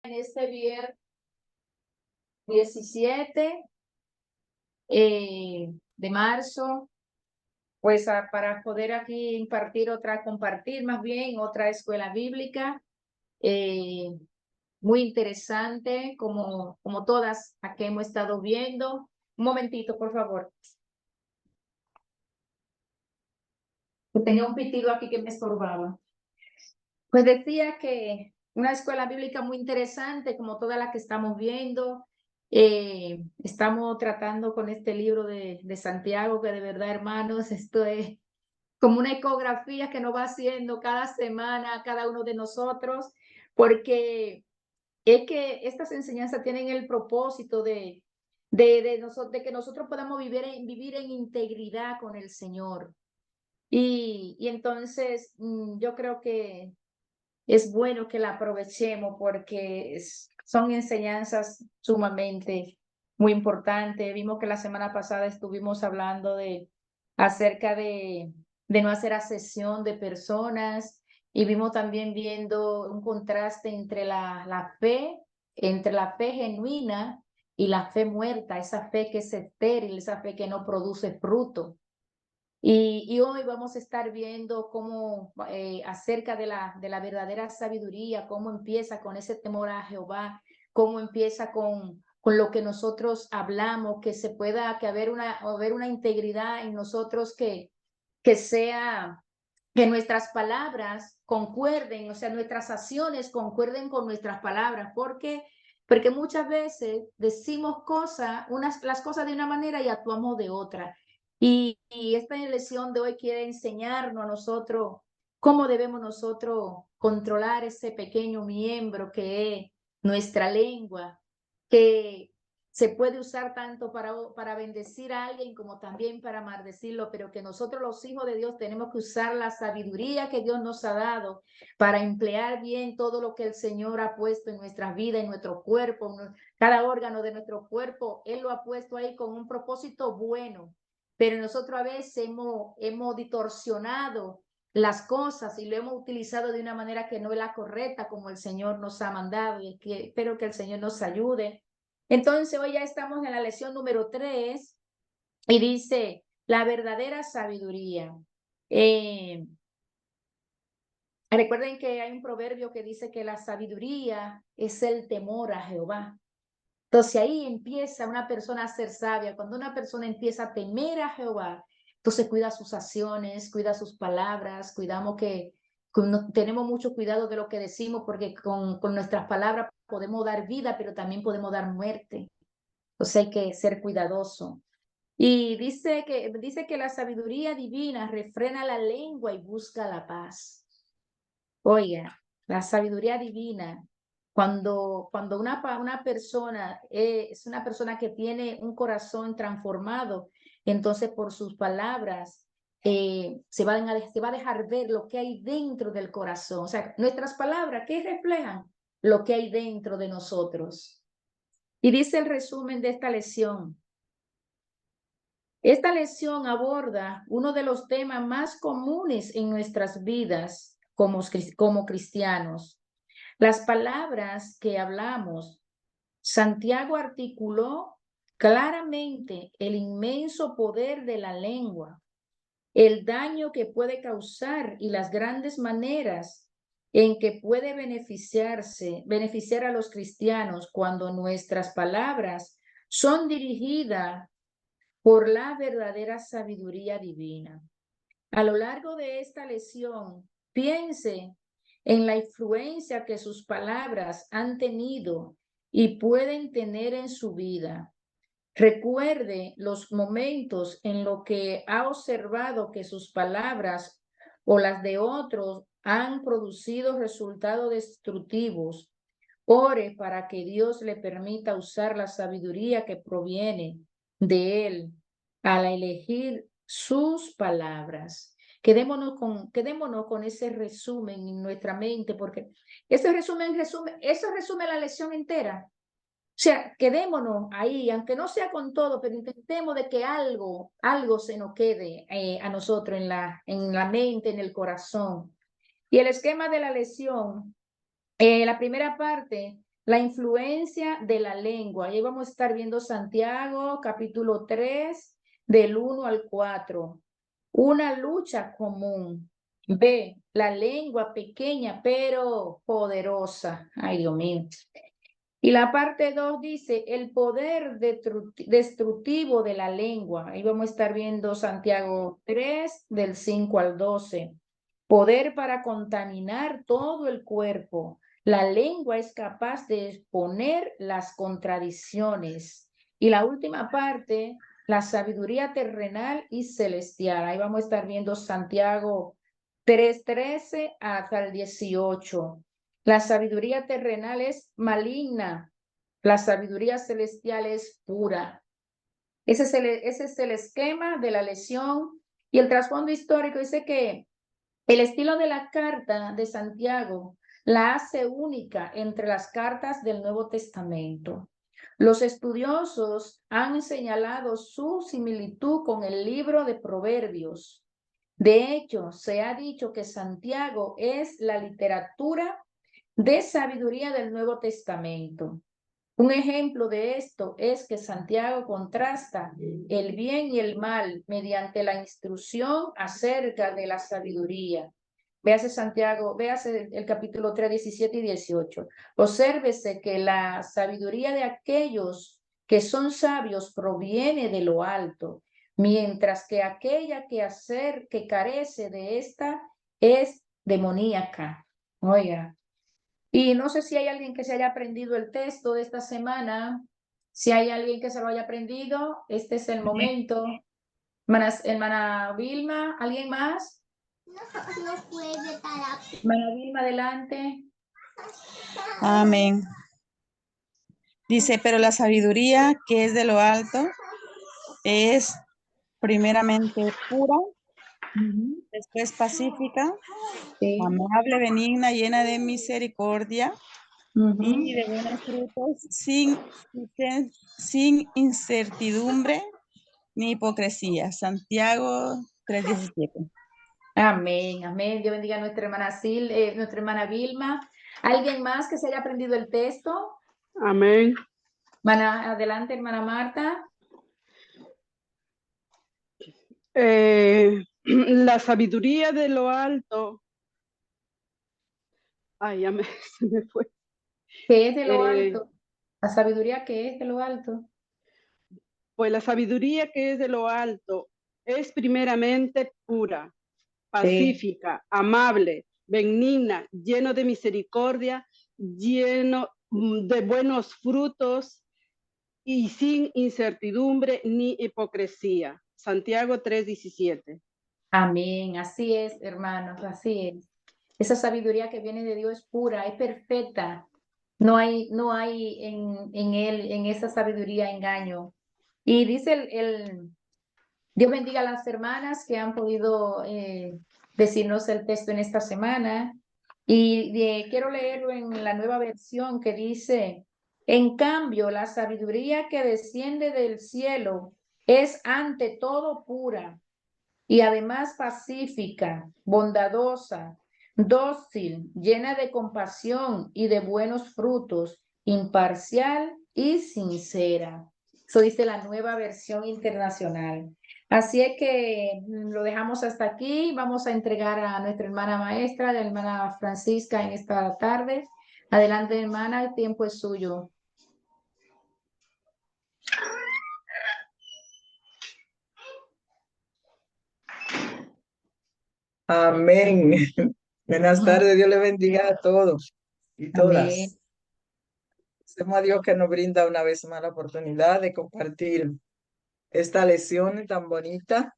En este viernes 17 de marzo, pues para poder aquí compartir más bien otra escuela bíblica, eh, muy interesante, como todas las que hemos estado viendo. Un momentito, por favor. Que tenía un pitido aquí que me estorbaba. Pues decía que una escuela bíblica muy interesante, como toda la que estamos viendo. Estamos tratando con este libro de Santiago, que de verdad, hermanos, esto es como una ecografía que nos va haciendo cada semana cada uno de nosotros, porque es que estas enseñanzas tienen el propósito de que nosotros podamos vivir en integridad con el Señor. Y entonces yo creo que es bueno que la aprovechemos porque son enseñanzas sumamente muy importantes. Vimos que la semana pasada estuvimos hablando acerca de no hacer asesión de personas, y vimos también viendo un contraste entre la fe genuina y la fe muerta, esa fe que es estéril, esa fe que no produce fruto. Y hoy vamos a estar viendo cómo acerca de la verdadera sabiduría, cómo empieza con ese temor a Jehová, cómo empieza con lo que nosotros hablamos, que haber una integridad en nosotros que sea, que nuestras palabras concuerden, o sea, nuestras acciones concuerden con nuestras palabras, porque muchas veces decimos las cosas de una manera y actuamos de otra. Y esta lección de hoy quiere enseñarnos a nosotros cómo debemos nosotros controlar ese pequeño miembro que es nuestra lengua, que se puede usar tanto para bendecir a alguien como también para maldecirlo, pero que nosotros los hijos de Dios tenemos que usar la sabiduría que Dios nos ha dado para emplear bien todo lo que el Señor ha puesto en nuestras vidas, en nuestro cuerpo, cada órgano de nuestro cuerpo. Él lo ha puesto ahí con un propósito bueno, pero nosotros a veces hemos distorsionado las cosas y lo hemos utilizado de una manera que no es la correcta, como el Señor nos ha mandado, y espero que el Señor nos ayude. Entonces hoy ya estamos en la lección número 3 y dice la verdadera sabiduría. Recuerden que hay un proverbio que dice que la sabiduría es el temor a Jehová. Entonces ahí empieza una persona a ser sabia. Cuando una persona empieza a temer a Jehová, entonces cuida sus acciones, cuida sus palabras, tenemos mucho cuidado de lo que decimos, porque con nuestras palabras podemos dar vida, pero también podemos dar muerte. Entonces hay que ser cuidadoso. Y dice que la sabiduría divina refrena la lengua y busca la paz. Oiga, la sabiduría divina, cuando una persona es una persona que tiene un corazón transformado, entonces por sus palabras se va a dejar ver lo que hay dentro del corazón. O sea, nuestras palabras, ¿qué reflejan? Lo que hay dentro de nosotros. Y dice el resumen de esta lección. Esta lección aborda uno de los temas más comunes en nuestras vidas como cristianos. Las palabras que hablamos. Santiago articuló claramente el inmenso poder de la lengua, el daño que puede causar y las grandes maneras en que puede beneficiar a los cristianos cuando nuestras palabras son dirigidas por la verdadera sabiduría divina. A lo largo de esta lección, piense en la influencia que sus palabras han tenido y pueden tener en su vida. Recuerde los momentos en los que ha observado que sus palabras o las de otros han producido resultados destructivos. Ore para que Dios le permita usar la sabiduría que proviene de Él al elegir sus palabras. Quedémonos con ese resumen en nuestra mente, porque eso resume la lección entera. O sea, quedémonos ahí, aunque no sea con todo, pero intentemos de que algo se nos quede a nosotros en la mente, en el corazón. Y el esquema de la lección, la primera parte, la influencia de la lengua. Ahí vamos a estar viendo Santiago, capítulo 3, del 1 al 4. Una lucha común. B, la lengua pequeña pero poderosa. Ay, Dios mío. Y la parte 2 dice, el poder destructivo de la lengua. Ahí vamos a estar viendo Santiago 3, del 5 al 12. Poder para contaminar todo el cuerpo. La lengua es capaz de exponer las contradicciones. Y la última parte, la sabiduría terrenal y celestial. Ahí vamos a estar viendo Santiago 3:13 hasta el 18. La sabiduría terrenal es maligna, la sabiduría celestial es pura. Ese es el esquema de la lesión y el trasfondo histórico. Dice que el estilo de la carta de Santiago la hace única entre las cartas del Nuevo Testamento. Los estudiosos han señalado su similitud con el libro de Proverbios. De hecho, se ha dicho que Santiago es la literatura de sabiduría del Nuevo Testamento. Un ejemplo de esto es que Santiago contrasta el bien y el mal mediante la instrucción acerca de la sabiduría. Véase Santiago, véase el capítulo 3, 17 y 18. Obsérvese que la sabiduría de aquellos que son sabios proviene de lo alto, mientras que aquella que carece de esta es demoníaca. Oiga, y no sé si hay alguien que se haya aprendido el texto de esta semana. Si hay alguien que se lo haya aprendido, este es el momento. Hermana Vilma, ¿alguien más? No puede estar. Hermana Vilma, adelante. Amén. Dice, pero la sabiduría que es de lo alto es primeramente pura, después pacífica, Sí. amable, benigna, llena de misericordia y de buenos frutos, sin incertidumbre ni hipocresía. Santiago 3:17. Amén, amén. Dios bendiga a nuestra hermana nuestra hermana Vilma. ¿Alguien más que se haya aprendido el texto? Amén. Adelante, hermana Marta. La sabiduría de lo alto. Ay, ya se me fue. ¿Qué es de lo alto? La sabiduría que es de lo alto. Pues la sabiduría que es de lo alto es primeramente pura, pacífica, amable, benigna, lleno de misericordia, lleno de buenos frutos y sin incertidumbre ni hipocresía. Santiago 3:17. Amén, así es, hermanos, así es. Esa sabiduría que viene de Dios es pura, es perfecta. No hay en él, en esa sabiduría, engaño. Y dice Dios bendiga a las hermanas que han podido decirnos el texto en esta semana. Y quiero leerlo en la nueva versión que dice, en cambio, la sabiduría que desciende del cielo es ante todo pura y además pacífica, bondadosa, dócil, llena de compasión y de buenos frutos, imparcial y sincera. Eso dice la nueva versión internacional. Así es que lo dejamos hasta aquí. Vamos a entregar a nuestra hermana maestra, la hermana Francisca, en esta tarde. Adelante, hermana, el tiempo es suyo. Amén. Buenas tardes, Dios le bendiga a todos y Amén. todas. Agradecemos a Dios que nos brinda una vez más la oportunidad de compartir esta lección tan bonita.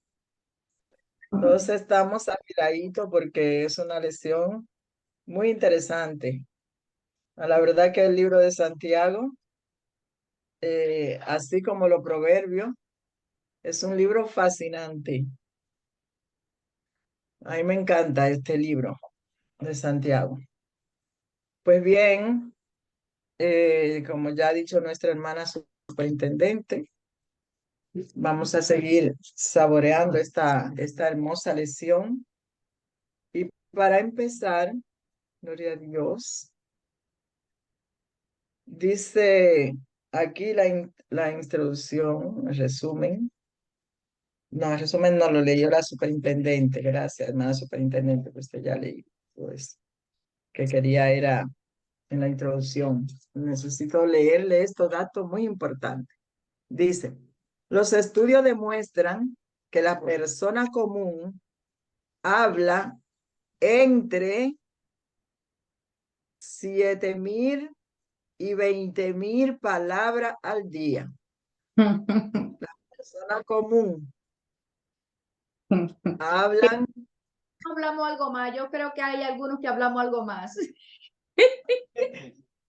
Todos estamos afiladitos porque es una lección muy interesante. La verdad que el libro de Santiago, así como los proverbios, es un libro fascinante. A mí me encanta este libro de Santiago. Pues bien, como ya ha dicho nuestra hermana superintendente, vamos a seguir saboreando esta hermosa lección. Y para empezar, gloria a Dios, Dice aquí la introducción, el resumen. No, el resumen no lo leyó la superintendente. Gracias, hermana superintendente, pues usted ya leí. Pues que quería era en la introducción. Necesito leerle estos datos muy importantes. Dice, los estudios demuestran que la persona común habla entre 7,000 y 20,000 palabras al día. Persona común hablan. Hablamos algo más, yo creo que hay algunos que hablamos algo más.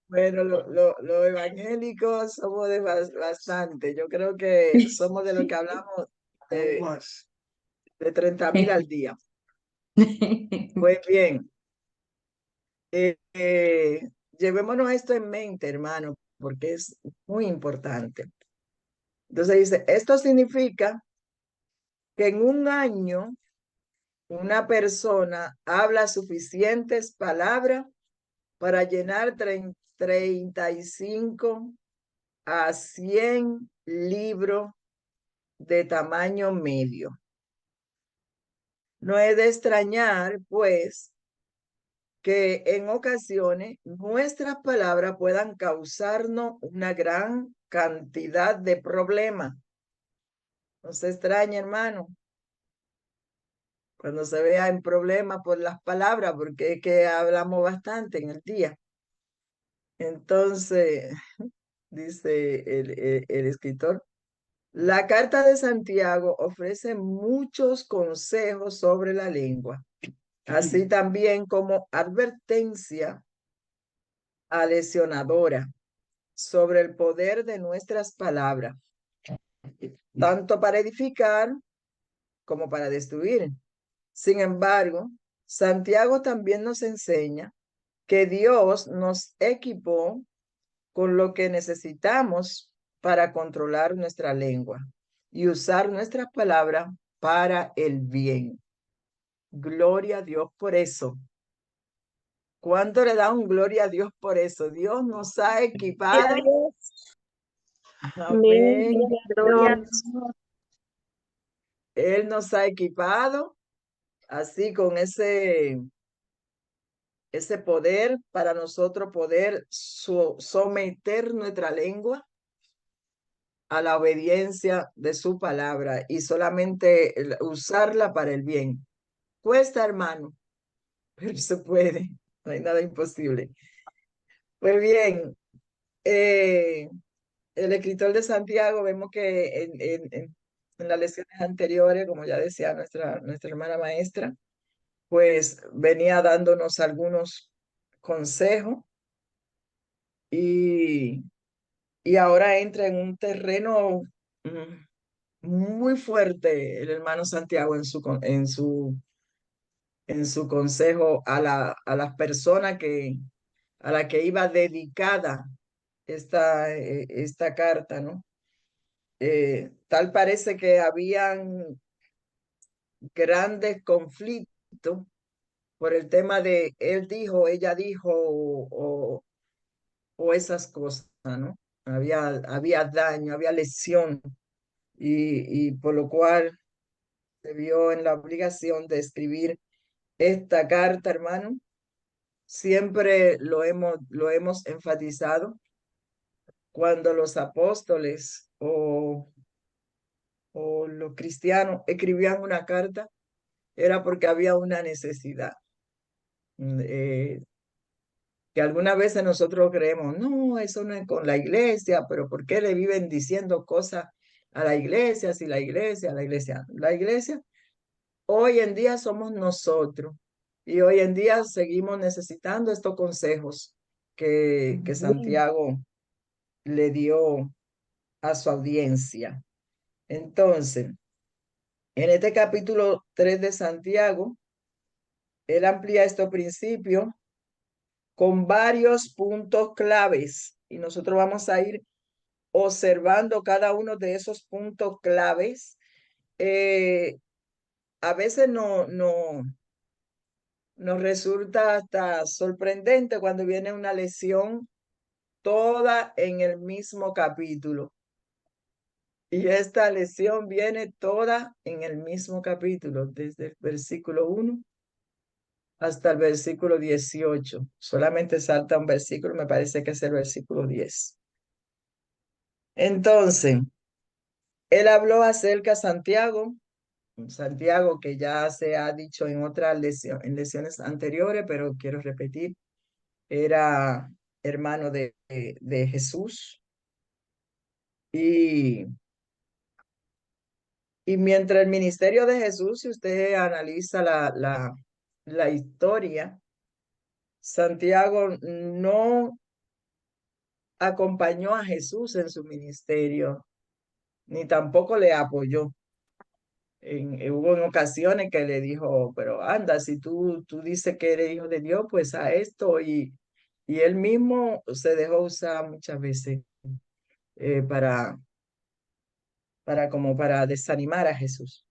Bueno, los evangélicos somos de bastante. Yo creo que somos de los que hablamos de 30,000 al día. Pues bien, llevémonos esto en mente, hermano, porque es muy importante. Entonces dice, esto significa que en un año una persona habla suficientes palabras para llenar 35 a 100 libros de tamaño medio. No es de extrañar, pues, que en ocasiones nuestras palabras puedan causarnos una gran cantidad de problemas. No se extraña, hermano, cuando se vea en problemas por las palabras, porque es que hablamos bastante en el día. Entonces, dice el escritor, la carta de Santiago ofrece muchos consejos sobre la lengua, así también como advertencia aleccionadora sobre el poder de nuestras palabras, tanto para edificar como para destruir. Sin embargo, Santiago también nos enseña que Dios nos equipó con lo que necesitamos para controlar nuestra lengua y usar nuestras palabras para el bien. Gloria a Dios por eso. ¿Cuánto le da un gloria a Dios por eso? Dios nos ha equipado. Amén. Gloria a Él nos ha equipado así con ese poder para nosotros poder someter nuestra lengua a la obediencia de su palabra y solamente usarla para el bien. Cuesta, hermano, pero se puede. No hay nada imposible. Pues bien, el escritor de Santiago, vemos que en las lecciones anteriores, como ya decía nuestra hermana maestra, pues venía dándonos algunos consejos y, y ahora entra en un terreno muy fuerte el hermano Santiago en su consejo a las personas a la que iba dedicada esta carta, ¿no? Tal parece que habían grandes conflictos por el tema de él dijo, ella dijo, o esas cosas, ¿no? Había daño, había lesión, y por lo cual se vio en la obligación de escribir esta carta, hermano. Siempre lo hemos enfatizado cuando los apóstoles o los cristianos escribían una carta, era porque había una necesidad. Que algunas veces nosotros creemos, no, eso no es con la iglesia, pero ¿por qué le viven diciendo cosas a la iglesia, si la iglesia, la iglesia? La iglesia, hoy en día somos nosotros y hoy en día seguimos necesitando estos consejos que Santiago le dio a su audiencia. Entonces, en este capítulo 3 de Santiago, él amplía estos principios con varios puntos claves y nosotros vamos a ir observando cada uno de esos puntos claves. A veces nos resulta hasta sorprendente cuando viene una lección toda en el mismo capítulo. Y esta lección viene toda en el mismo capítulo, desde el versículo 1 hasta el versículo 18. Solamente salta un versículo, me parece que es el versículo 10. Entonces, él habló acerca de Santiago, que ya se ha dicho en otras lecciones anteriores, pero quiero repetir, era hermano de Jesús. Y mientras el ministerio de Jesús, si usted analiza la historia, Santiago no acompañó a Jesús en su ministerio, ni tampoco le apoyó. Hubo en ocasiones que le dijo, pero anda, si tú dices que eres hijo de Dios, pues a esto. Y él mismo se dejó usar muchas veces para desanimar a Jesús.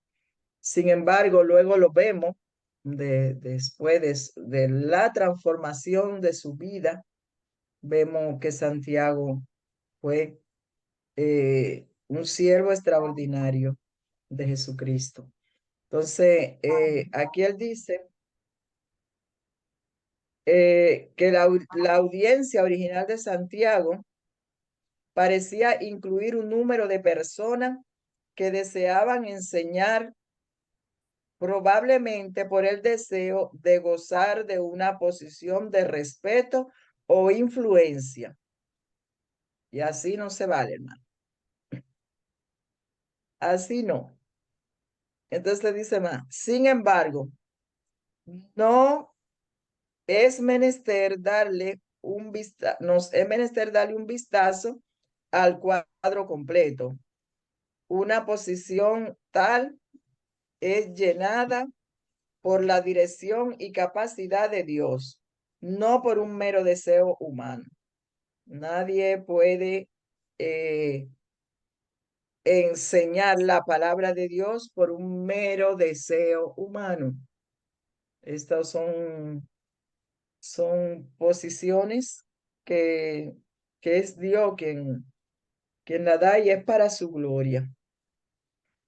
Sin embargo, luego lo vemos después de la transformación de su vida, vemos que Santiago fue un siervo extraordinario de Jesucristo. Entonces, aquí él dice que la audiencia original de Santiago parecía incluir un número de personas que deseaban enseñar, probablemente por el deseo de gozar de una posición de respeto o influencia. Y así no se vale, hermano. Así no. Entonces le dice más, sin embargo, no es menester darle un vistazo al cuadro completo. Una posición tal es llenada por la dirección y capacidad de Dios, no por un mero deseo humano. Nadie puede enseñar la palabra de Dios por un mero deseo humano. Estas son posiciones que es Dios quien la da y es para su gloria.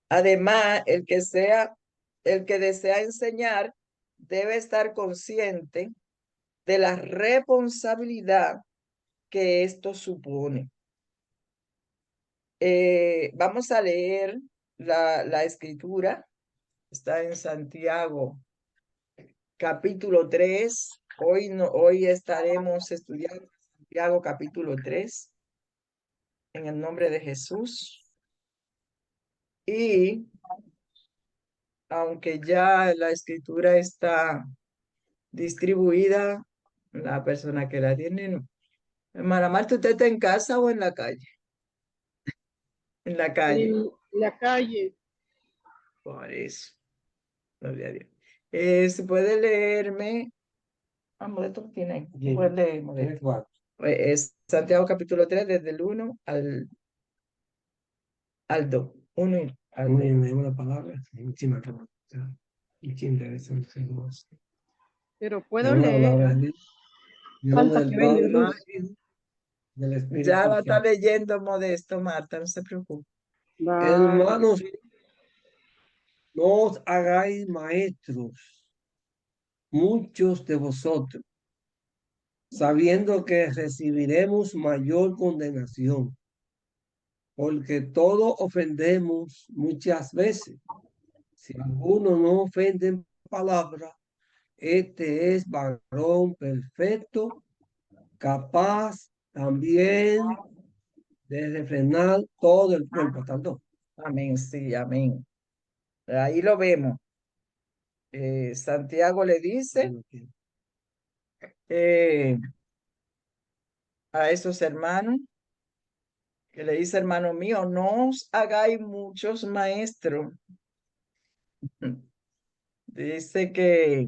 Además, el que desea enseñar debe estar consciente de la responsabilidad que esto supone. Vamos a leer la escritura. Está en Santiago, capítulo 3. Hoy estaremos estudiando Santiago, capítulo 3, en el nombre de Jesús. Y aunque ya la escritura está distribuida, la persona que la tiene, hermana Marta, ¿usted está en casa o en la calle? En la calle. En la calle. Por eso. Gloria a Dios. ¿Se puede leerme? Modesto tiene ahí. Sí. Puede leer, Modesto. Es Santiago capítulo 3, desde el 1 al 2. 1 al 2. Muy bien, la palabra. Muchísimas gracias. Y qué interesante. Pero puedo La palabra leer. de Dios. Dios Falta del que venga el Padre luz. y del Espíritu Ya la está Santo. leyendo Modesto, Marta, no se preocupe. Vale. Hermanos, no os hagáis maestros, muchos de vosotros, sabiendo que recibiremos mayor condenación, porque todos ofendemos muchas veces. Si alguno no ofende en palabra, este es varón perfecto, capaz también de refrenar todo el cuerpo. ¿Tanto? Amén, sí, amén. Ahí lo vemos. Santiago le dice a esos hermanos, que le dice, hermano mío, no os hagáis muchos maestros. Dice que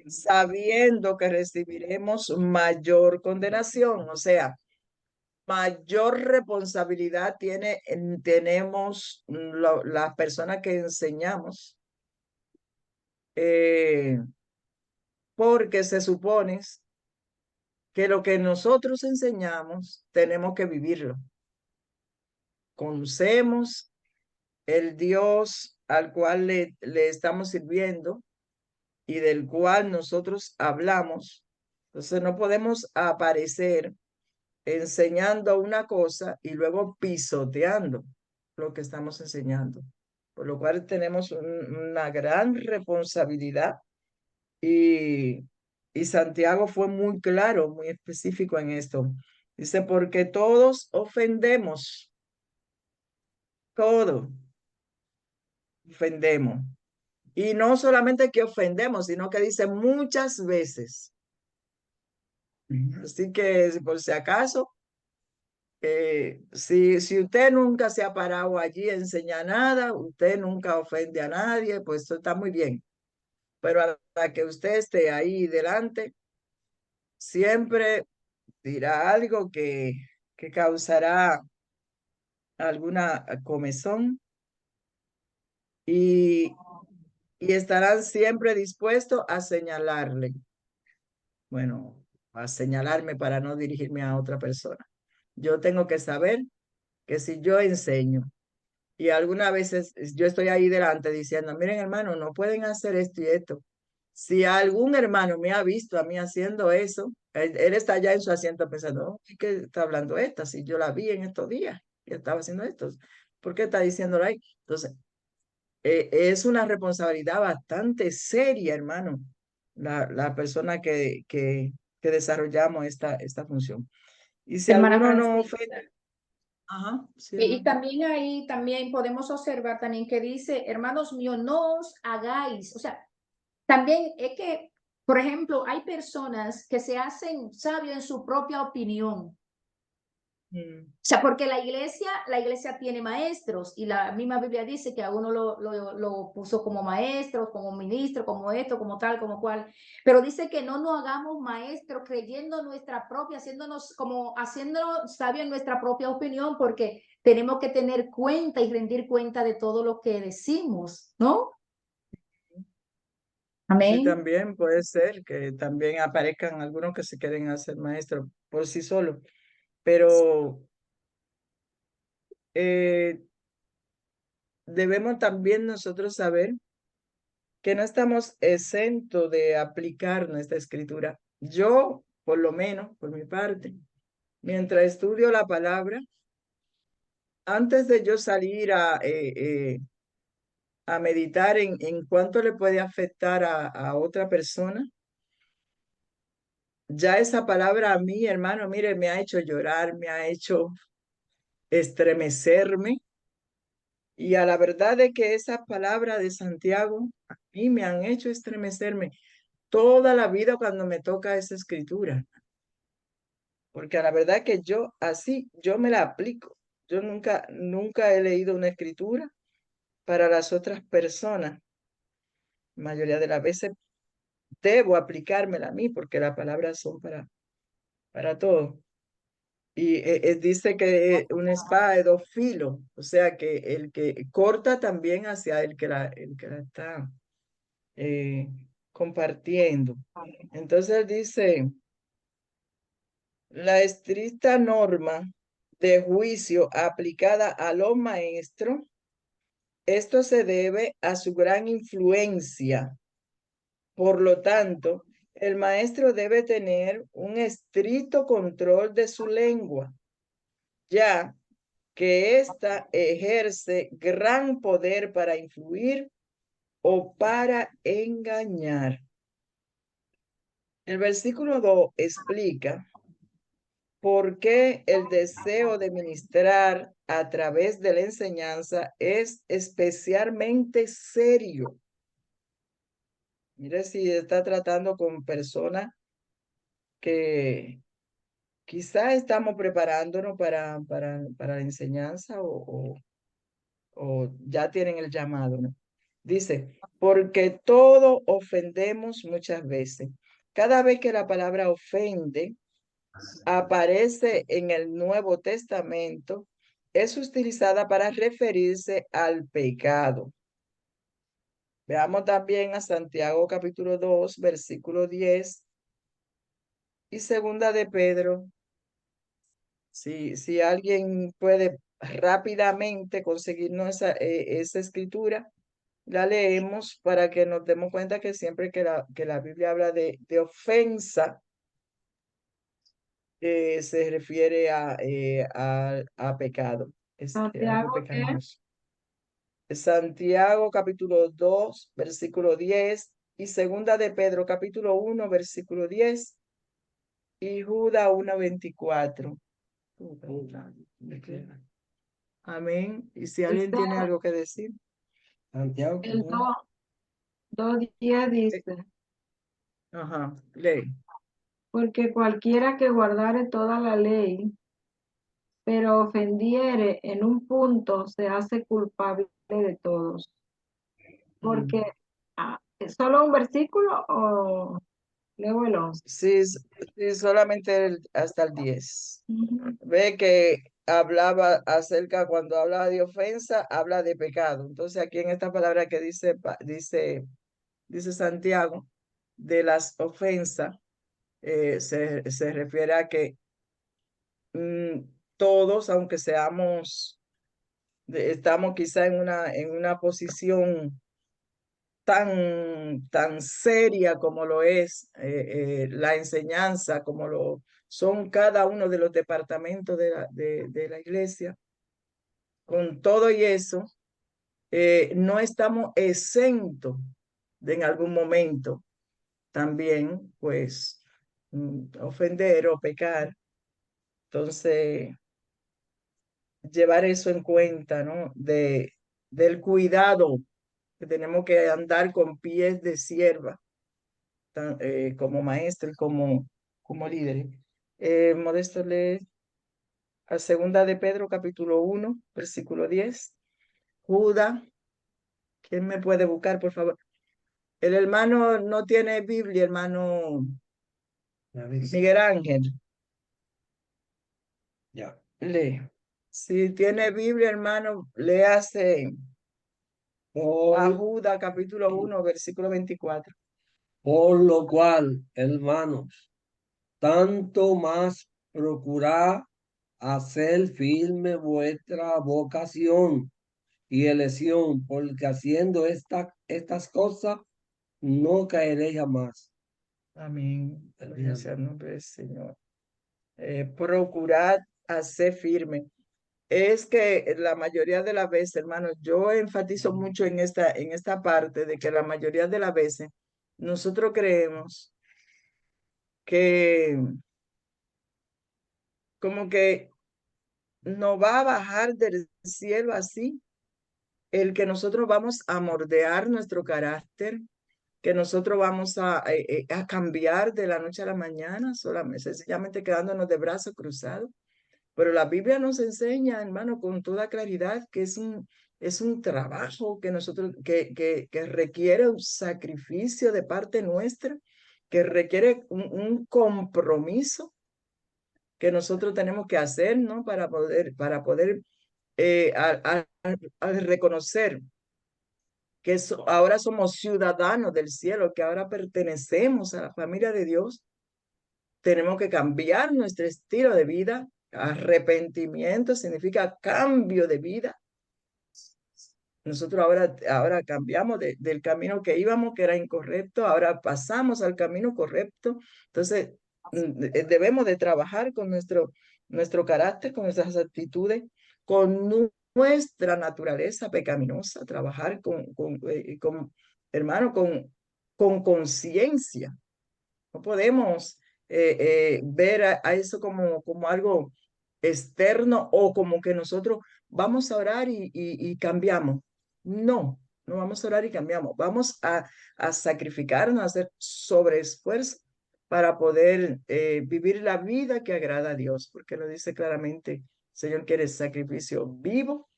sabiendo que recibiremos mayor condenación, o sea, mayor responsabilidad tenemos las personas que enseñamos, porque se supone que lo que nosotros enseñamos tenemos que vivirlo. Conocemos el Dios al cual le estamos sirviendo y del cual nosotros hablamos. Entonces no podemos aparecer enseñando una cosa y luego pisoteando lo que estamos enseñando. Por lo cual tenemos una gran responsabilidad y Santiago fue muy claro, muy específico en esto. Dice, porque todos ofendemos, todo ofendemos. Y no solamente que ofendemos, sino que dice muchas veces. Así que por si acaso, si usted nunca se ha parado allí a enseñar nada, usted nunca ofende a nadie, pues eso está muy bien. Pero a la que usted esté ahí delante, siempre dirá algo que causará alguna comezón y, y estarán siempre dispuestos a señalarle. Bueno, a señalarme para no dirigirme a otra persona. Yo tengo que saber que si yo enseño y algunas veces yo estoy ahí delante diciendo, miren hermano, no pueden hacer esto y esto. Si algún hermano me ha visto a mí haciendo eso, él está allá en su asiento pensando, oh, ¿qué está hablando esta? Si yo la vi en estos días y estaba haciendo esto, ¿por qué está diciéndolo ahí? Entonces, es una responsabilidad bastante seria, hermano, la persona que desarrollamos esta función. Y si Hermana alguno no Francisca. ofende, ajá, sí, Y hermano. también ahí también podemos observar también que dice, hermanos míos, no os hagáis, o sea, también es que, por ejemplo, hay personas que se hacen sabios en su propia opinión. Mm. O sea, porque la iglesia tiene maestros y la misma Biblia dice que a uno lo puso como maestro, como ministro, como esto, como tal, como cual. Pero dice que no nos hagamos maestros creyendo nuestra propia, haciéndonos sabios en nuestra propia opinión, porque tenemos que tener cuenta y rendir cuenta de todo lo que decimos, ¿no? Sí, Amén. también puede ser que también aparezcan algunos que se quieren hacer maestros por sí solos, pero eh, debemos también nosotros saber que no estamos exentos de aplicar nuestra escritura. Yo, por lo menos, por mi parte, mientras estudio la palabra, antes de yo salir a meditar en cuánto le puede afectar a otra persona, ya esa palabra a mí, hermano, mire, me ha hecho llorar, me ha hecho estremecerme. Y a la verdad de que esas palabras de Santiago a mí me han hecho estremecerme toda la vida cuando me toca esa escritura. Porque a la verdad que yo así, yo me la aplico. Yo nunca he leído una escritura para las otras personas. La mayoría de las veces debo aplicármela a mí porque las palabras son para todo. Y dice que una espada de dos filos, o sea que el que corta también hacia el que la está eh, compartiendo. Entonces dice, la estricta norma de juicio aplicada a los maestros, esto se debe a su gran influencia. Por lo tanto, el maestro debe tener un estricto control de su lengua, ya que ésta ejerce gran poder para influir o para engañar. El versículo 2 explica por qué el deseo de ministrar a través de la enseñanza es especialmente serio. Mire si está tratando con personas que quizás estamos preparándonos para la enseñanza o ya tienen el llamado, ¿no? Dice, porque todo ofendemos muchas veces. Cada vez que la palabra ofende aparece en el Nuevo Testamento, es utilizada para referirse al pecado. Veamos también a Santiago capítulo 2, versículo 10 y segunda de Pedro. Si alguien puede rápidamente conseguirnos esa escritura, la leemos para que nos demos cuenta que siempre que la Biblia habla de ofensa, se refiere a pecado, es algo Santiago, ¿qué? pecaminoso. Santiago capítulo 2, versículo 10 y segunda de Pedro capítulo 1, versículo 10 y Judas 1, 24. Amén. Y si alguien Dice, tiene algo que decir. Santiago, el perdón. 2:10 dice, Ajá, lee. porque cualquiera que guardare toda la ley, pero ofendiere en un punto, se hace culpable de todos. Porque, ¿es solo un versículo o luego el 11? Sí, sí, solamente hasta el 10. Ujú. Ve que hablaba acerca, cuando habla de ofensa, habla de pecado. Entonces aquí en esta palabra que dice Santiago, de las ofensas, se refiere a que todos, aunque estamos quizá en una posición tan seria como lo es la enseñanza, como lo son cada uno de los departamentos de la iglesia, con todo y eso, no estamos exentos de en algún momento también, pues, ofender o pecar. Entonces, llevar eso en cuenta, ¿no? Del cuidado que tenemos que andar con pies de sierva, como maestro y como líder. Modesto lee a segunda de Pedro, capítulo 1, versículo 10. Judas, ¿quién me puede buscar, por favor? El hermano no tiene Biblia, hermano Ya ves. Miguel Ángel. Ya. Lee. Si tiene Biblia, hermano, léase a Por, Judas, capítulo 1, versículo 24. por lo cual, hermanos, tanto más procurad hacer firme vuestra vocación y elección, porque haciendo estas cosas no caeréis jamás. Amén. Gloria sea el nombre del Señor. Procurad hacer firme. Es que la mayoría de las veces, hermano, yo enfatizo mucho en esta parte de que la mayoría de las veces nosotros creemos que como que nos va a bajar del cielo así el que nosotros vamos a moldear nuestro carácter, que nosotros vamos a cambiar de la noche a la mañana, solamente, sencillamente quedándonos de brazos cruzados. Pero la Biblia nos enseña, hermano, con toda claridad que es un trabajo que que requiere un sacrificio de parte nuestra, que requiere un compromiso que nosotros tenemos que hacer, ¿no? Para poder al reconocer que ahora somos ciudadanos del cielo, que ahora pertenecemos a la familia de Dios, tenemos que cambiar nuestro estilo de vida. Arrepentimiento significa cambio de vida. Nosotros ahora cambiamos del camino que íbamos, que era incorrecto, ahora pasamos al camino correcto. Entonces, debemos de trabajar con nuestro carácter, con nuestras actitudes, con nuestra naturaleza pecaminosa, trabajar hermano, con conciencia. No podemos ver a eso como algo externo o como que nosotros vamos a orar y cambiamos. No, no vamos a orar y cambiamos. Vamos a sacrificarnos, a hacer sobreesfuerzo para poder vivir la vida que agrada a Dios, porque lo dice claramente, el Señor quiere sacrificio vivo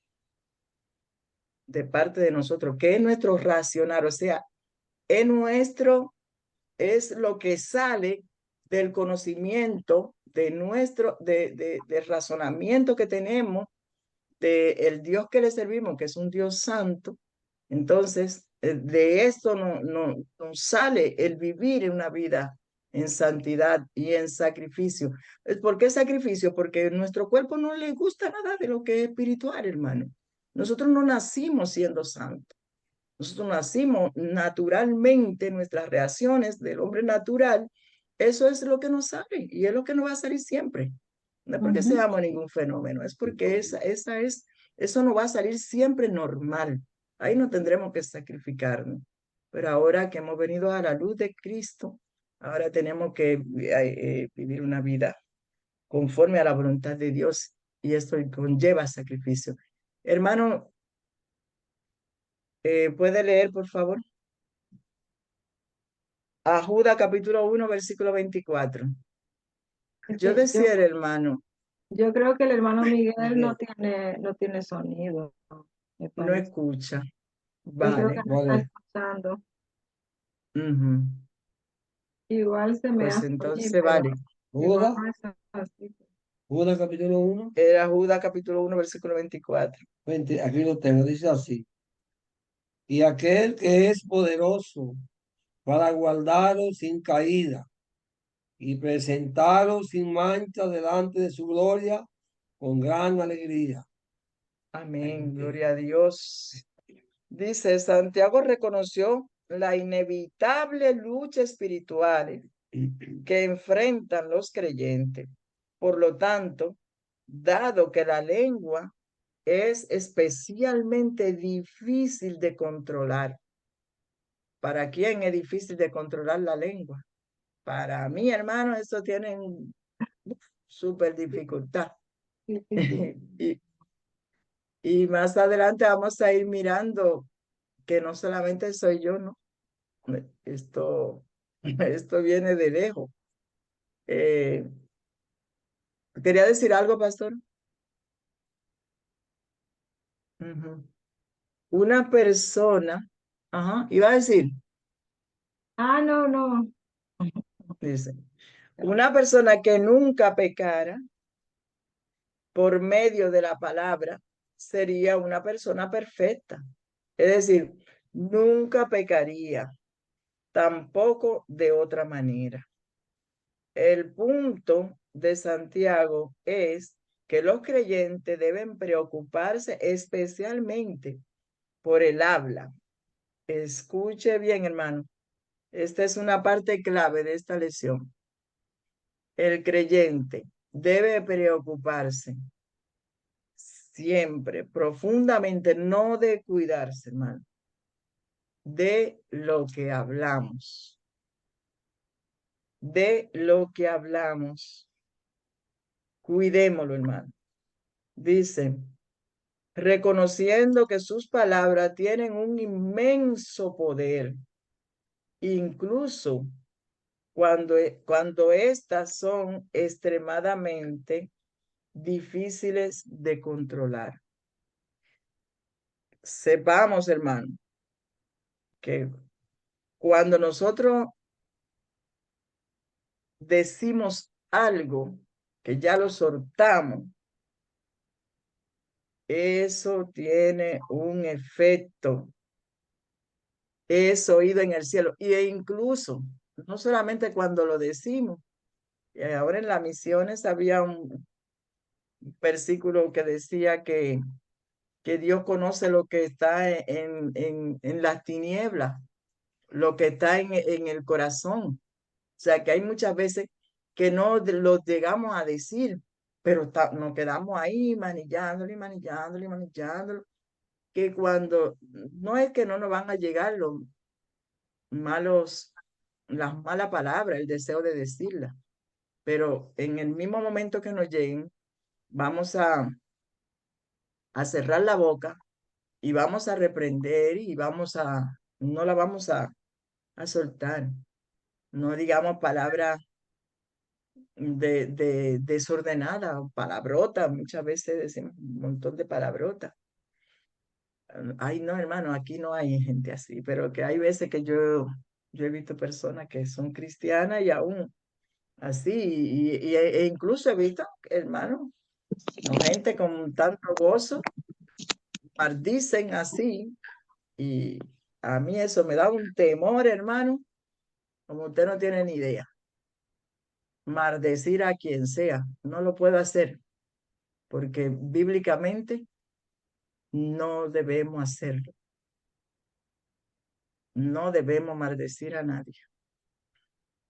de parte de nosotros, que es nuestro racional, o sea, es lo que sale del conocimiento del razonamiento que tenemos del Dios que le servimos, que es un Dios santo. Entonces, de esto nos sale el vivir en una vida en santidad y en sacrificio. ¿Por qué sacrificio? Porque nuestro cuerpo no le gusta nada de lo que es espiritual, hermano. Nosotros no nacimos siendo santos. Nosotros nacimos naturalmente, nuestras reacciones del hombre natural, eso es lo que nos sale y es lo que nos va a salir siempre. No es porque seamos ningún fenómeno, es porque eso no va a salir siempre normal. Ahí no tendremos que sacrificarnos. Pero ahora que hemos venido a la luz de Cristo, ahora tenemos que vivir una vida conforme a la voluntad de Dios y esto conlleva sacrificio. Hermano, ¿puede leer, por favor? A Judas capítulo 1, versículo 24. Yo decía el hermano, Yo creo que el hermano Miguel no no tiene sonido, me parece. escucha. Yo creo que Vale. no está escuchando. Ujú. Igual se me Pues hace oír, entonces pero vale. Judas, no es así. Judas capítulo 1, Era Judas capítulo 1, versículo 24. aquí lo tengo, dice así. Y aquel que es poderoso para guardaros sin caída y presentaros sin mancha delante de su gloria con gran alegría. Amén, gloria a Dios. Dice, Santiago reconoció la inevitable lucha espiritual que enfrentan los creyentes. Por lo tanto, dado que la lengua es especialmente difícil de controlar. ¿Para quién es difícil de controlar la lengua? Para mí, hermano, eso tiene súper dificultad. y, y más adelante vamos a ir mirando que no solamente soy yo, ¿no? Esto viene de lejos. ¿Quería decir algo, pastor? Ujú. Una persona, iba a decir, Ah, no. dice, una persona que nunca pecara por medio de la palabra sería una persona perfecta. Es decir, nunca pecaría, tampoco de otra manera. El punto de Santiago es que los creyentes deben preocuparse especialmente por el habla. Escuche bien, hermano. Esta es una parte clave de esta lección. El creyente debe preocuparse siempre, profundamente, no de cuidarse, hermano, de lo que hablamos. De lo que hablamos. Cuidémoslo, hermano. Dice, reconociendo que sus palabras tienen un inmenso poder, incluso cuando estas son extremadamente difíciles de controlar. Sepamos, hermano, que cuando nosotros decimos algo que ya lo soltamos, eso tiene un efecto, es oído en el cielo, e incluso, no solamente cuando lo decimos, ahora en las misiones había un versículo que decía que Dios conoce lo que está en las tinieblas, lo que está en el corazón. O sea, que hay muchas veces que no lo llegamos a decir, pero nos quedamos ahí manillándolo y manillándolo y manillándolo, que cuando no es que no nos van a llegar las malas palabras, el deseo de decirlas, pero en el mismo momento que nos lleguen, vamos a cerrar la boca y vamos a reprender y no la vamos a soltar. No digamos palabras desordenada, palabrota, muchas veces decimos un montón de palabrotas. Ay, no, hermano, aquí no hay gente así, pero que hay veces que yo he visto personas que son cristianas y aún así, e incluso he visto, hermano, gente con tanto gozo, maldicen así, y a mí eso me da un temor, hermano, como usted no tiene ni idea. maldecir a quien sea. No lo puedo hacer porque bíblicamente no debemos hacerlo. No debemos maldecir a nadie.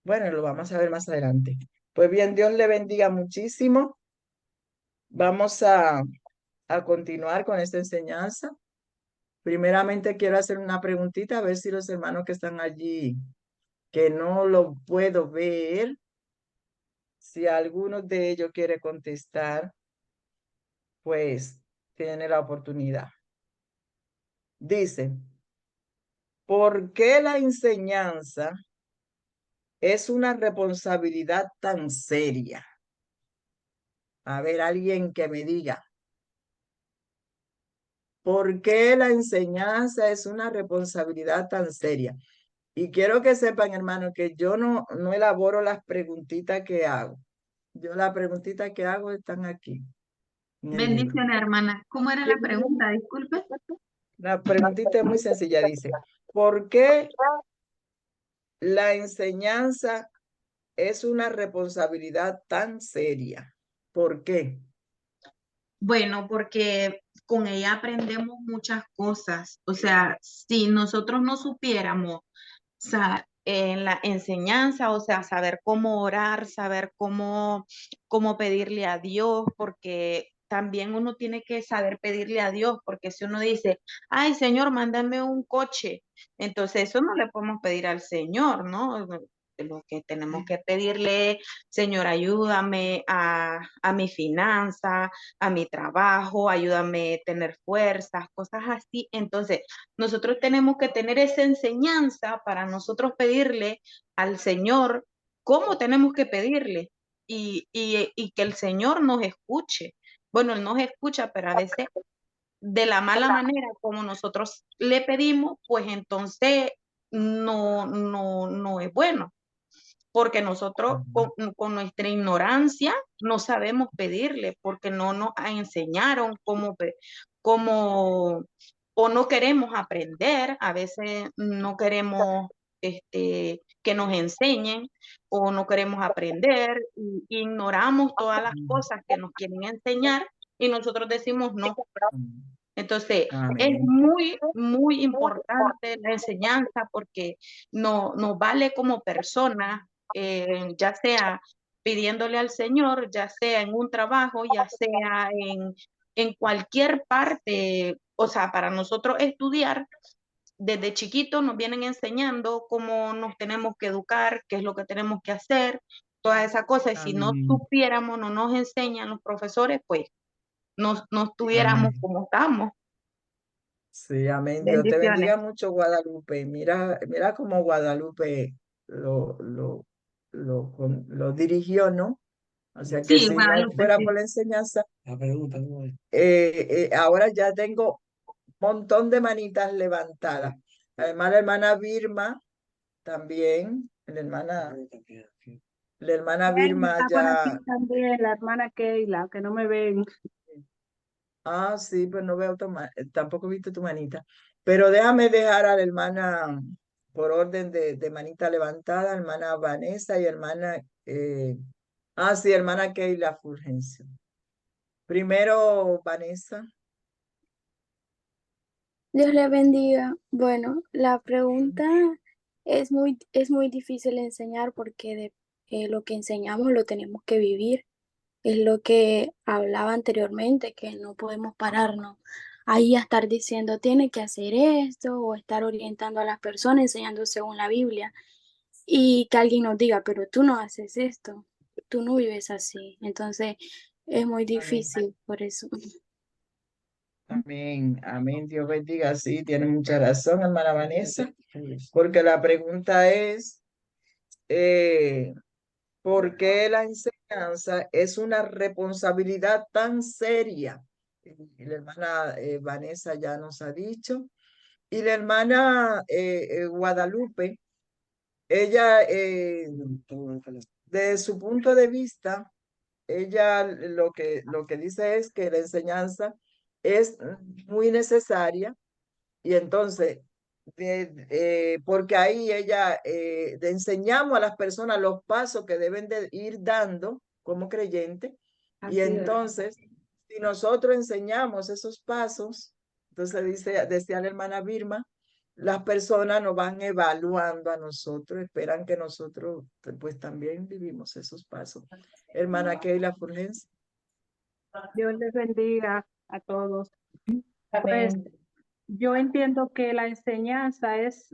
Bueno, lo vamos a ver más adelante. Pues bien, Dios le bendiga muchísimo. Vamos a continuar con esta enseñanza. Primeramente quiero hacer una preguntita, a ver si los hermanos que están allí, que no lo puedo ver, si alguno de ellos quiere contestar, pues tiene la oportunidad. Dice, ¿por qué la enseñanza es una responsabilidad tan seria? A ver, alguien que me diga. ¿Por qué la enseñanza es una responsabilidad tan seria? Y quiero que sepan, hermano, que yo no elaboro las preguntitas que hago. Yo las preguntitas que hago están aquí, en el libro. Bendiciones, hermana. ¿Cómo era la pregunta? Disculpe. La preguntita es muy sencilla, dice, ¿por qué la enseñanza es una responsabilidad tan seria? ¿Por qué? Bueno, porque con ella aprendemos muchas cosas. O sea, si nosotros no supiéramos, o sea, en la enseñanza, o sea, saber cómo orar, saber cómo pedirle a Dios, porque también uno tiene que saber pedirle a Dios, porque si uno dice, ay, Señor, mándame un coche, entonces eso no le podemos pedir al Señor, ¿no? Lo que tenemos que pedirle, Señor, ayúdame a mi finanza, a mi trabajo, ayúdame a tener fuerzas, cosas así. Entonces, nosotros tenemos que tener esa enseñanza para nosotros pedirle al Señor cómo tenemos que pedirle y que el Señor nos escuche. Bueno, Él nos escucha, pero a veces de la mala manera como nosotros le pedimos, pues entonces no es bueno, porque nosotros con nuestra ignorancia no sabemos pedirle, porque no nos enseñaron cómo o no queremos aprender, a veces no queremos que nos enseñen o no queremos aprender, ignoramos todas las cosas que nos quieren enseñar y nosotros decimos no. Entonces, es Amén. muy importante la enseñanza porque nos vale como personas, ya sea pidiéndole al Señor, ya sea en un trabajo, ya sea en cualquier parte. O sea, para nosotros estudiar, desde chiquitos nos vienen enseñando cómo nos tenemos que educar, qué es lo que tenemos que hacer, todas esas cosas. Y si no Amén. supiéramos, no nos enseñan los profesores, pues no estuviéramos Amén. como estamos. Sí, amén. Dios te Bendiciones. bendiga mucho, Guadalupe. Mira cómo Guadalupe lo dirigió, ¿no? O sea que Sí, si no Guadalupe, fuera sí. por la enseñanza, La pregunta, ¿cómo es? ahora ya tengo un montón de manitas levantadas. Además, la hermana Vilma también, la hermana Vilma Está por aquí ya. también la hermana Keila, que no me ven. Ah, sí, pues no veo tampoco he visto tu manita. Pero déjame dejar a la hermana, por orden de manita levantada, hermana Vanessa y hermana, sí, hermana Keila Fulgencio. Primero, Vanessa. Dios le bendiga. Bueno, la pregunta es muy difícil de enseñar porque lo que enseñamos lo tenemos que vivir. Es lo que hablaba anteriormente, que no podemos pararnos ahí a estar diciendo, tiene que hacer esto o estar orientando a las personas, enseñando según la Biblia y que alguien nos diga, pero tú no haces esto, tú no vives así. Entonces es muy Amén. difícil por eso. Amén, amén. Dios bendiga. Sí, tiene mucha razón, hermana Vanessa, porque la pregunta es, ¿por qué la enseñanza es una responsabilidad tan seria? Y la hermana Vanessa ya nos ha dicho. Y la hermana Guadalupe, ella, desde su punto de vista, ella lo que dice es que la enseñanza es muy necesaria y entonces porque ahí ella le enseñamos a las personas los pasos que deben de ir dando como creyente, y Así es. entonces, si nosotros enseñamos esos pasos, entonces decía la hermana Vilma, las personas nos van evaluando a nosotros, esperan que nosotros pues también vivimos esos pasos. Hermana Keila Fulgencio. Dios les bendiga a todos. Amén. Pues yo entiendo que la enseñanza es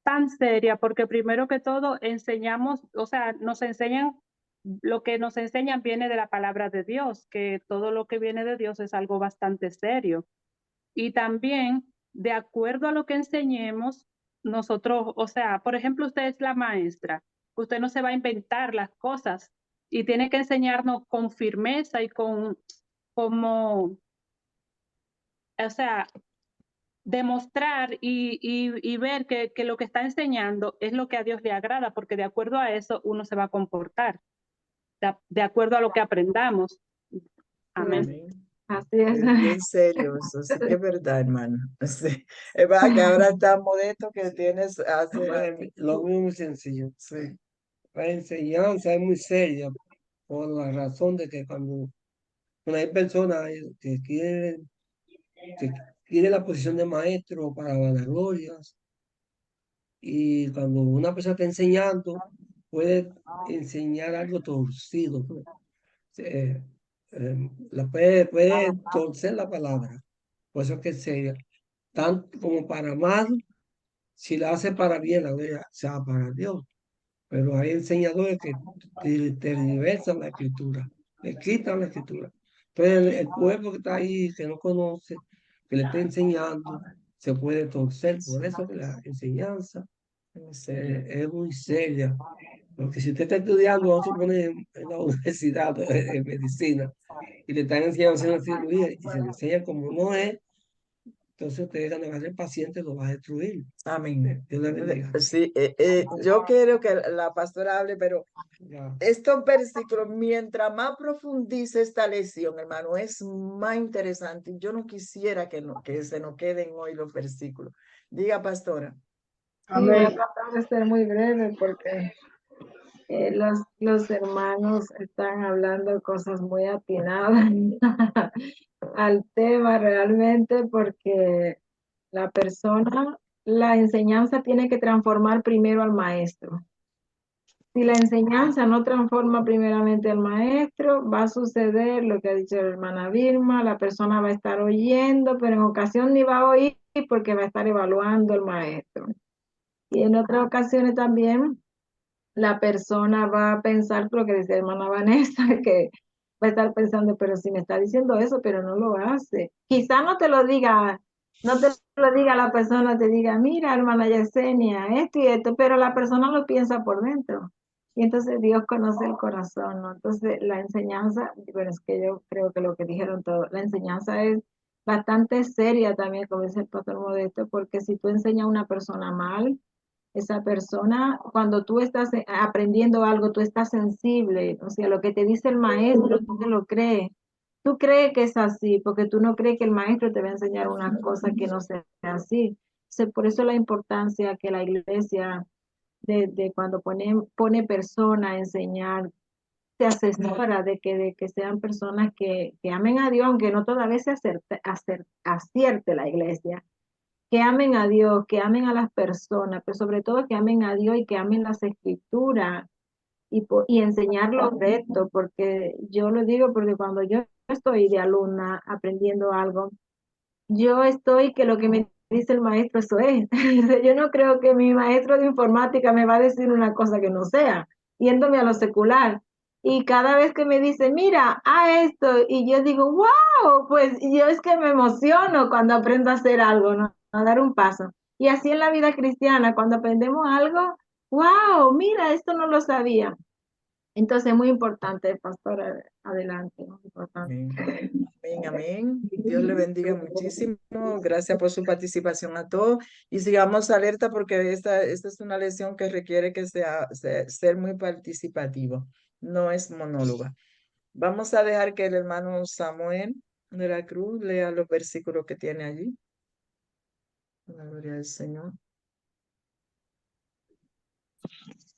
tan seria porque primero que todo enseñamos, o sea, nos enseñan, lo que nos enseñan viene de la palabra de Dios, que todo lo que viene de Dios es algo bastante serio. Y también, de acuerdo a lo que enseñemos, nosotros, o sea, por ejemplo, usted es la maestra, usted no se va a inventar las cosas y tiene que enseñarnos con firmeza y como, o sea, demostrar y ver que lo que está enseñando es lo que a Dios le agrada, porque de acuerdo a eso uno se va a comportar, de acuerdo a lo que aprendamos. Amén. Amén. Así es. Es bien serio, eso sí que es verdad, hermano. Sí. Es verdad que ahora está modesto que tienes hace Lo mío es muy sencillo. sí. La enseñanza es muy seria por la razón de que cuando hay personas que quieren la posición de maestro para vanaglorias, y cuando una persona está enseñando, puede enseñar algo torcido, pues. Eh, puede torcer la palabra. Por eso es que es seria. Tanto como para mal, si la hace para bien, la gloria sea para Dios. Pero hay enseñadores que tergiversan la escritura, le quitan la escritura. Entonces el pueblo que está ahí, que no conoce, que le está enseñando, se puede torcer. Por eso que la enseñanza es muy seria. Porque si usted está estudiando, vamos a suponer, en la universidad de medicina, y le están enseñando a hacer una cirugía, y se le enseña como no es, entonces usted cuando va a ser paciente lo va a destruir. Amén. Dios le bendiga. Sí, yo quiero que la pastora hable, pero Ya. estos versículos, mientras más profundice esta lección, hermano, es más interesante. Yo no quisiera que se nos queden hoy los versículos. Diga, pastora. Sí, voy a tratar de ser muy breve porque los hermanos están hablando cosas muy atinadas al tema realmente, porque la enseñanza tiene que transformar primero al maestro. Si la enseñanza no transforma primeramente al maestro, va a suceder lo que ha dicho la hermana Vilma, la persona va a estar oyendo, pero en ocasión ni va a oír porque va a estar evaluando al maestro. Y en otras ocasiones también la persona va a pensar lo que decía la hermana Vanessa, que va a estar pensando, pero si me está diciendo eso, pero no lo hace. Quizá no te lo diga la persona, te diga, mira, hermana Yesenia, esto y esto, pero la persona lo piensa por dentro. Y entonces Dios conoce el corazón, ¿no? Entonces la enseñanza, bueno, es que yo creo que lo que dijeron todos, la enseñanza es bastante seria también, como dice el pastor Modesto, porque si tú enseñas a una persona mal, esa persona, cuando tú estás aprendiendo algo, tú estás sensible, o sea, lo que te dice el maestro, tú te lo crees. Tú crees que es así, porque tú no crees que el maestro te va a enseñar una cosa que no sea así. Por eso la importancia que la iglesia, de cuando pone persona a enseñar, se asesora de que sean personas que amen a Dios, aunque no toda vez se acierte la iglesia, que amen a Dios, que amen a las personas, pero sobre todo que amen a Dios y que amen las escrituras y enseñar lo recto, porque yo lo digo porque cuando yo estoy de alumna aprendiendo algo, yo estoy que lo que me dice el maestro, eso es. Yo no creo que mi maestro de informática me va a decir una cosa que no sea, yéndome a lo secular. Y cada vez que me dice, mira, a esto, y yo digo, wow, pues yo es que me emociono cuando aprendo a hacer algo, ¿no? A dar un paso. Y así en la vida cristiana, cuando aprendemos algo, wow, mira, esto no lo sabía. Entonces, muy importante, pastor, adelante, muy importante. Amén, amén. Dios le bendiga muchísimo. Gracias por su participación a todos. Y sigamos alerta porque esta es una lección que requiere que ser muy participativo. No es monóloga. Vamos a dejar que el hermano Samuel de la Cruz lea los versículos que tiene allí. La gloria del Señor.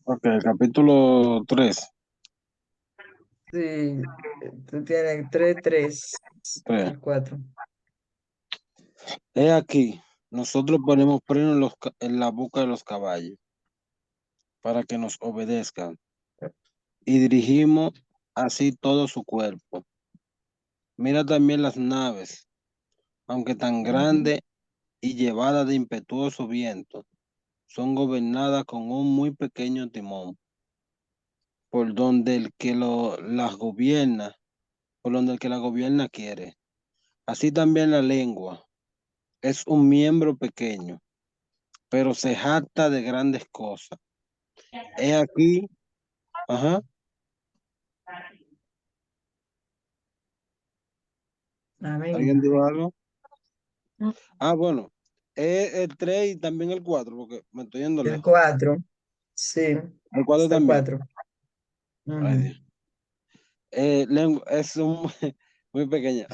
Ok, capítulo 3. Sí, tú tienes 3, el 4. He aquí, nosotros ponemos freno en la boca de los caballos para que nos obedezcan y dirigimos así todo su cuerpo. Mira también las naves, aunque tan grandes y llevadas de impetuoso viento, son gobernadas con un muy pequeño timón, por donde el que las gobierna, por donde el que la gobierna quiere. Así también la lengua es un miembro pequeño, pero se jacta de grandes cosas. He aquí, ajá, Amén. ¿alguien dijo algo? Ah, bueno, es el 3 y también el 4 porque me estoy yendo El lejos. 4, sí, El 4 hasta el también. 4. Ay, Dios. Lengua es muy pequeña,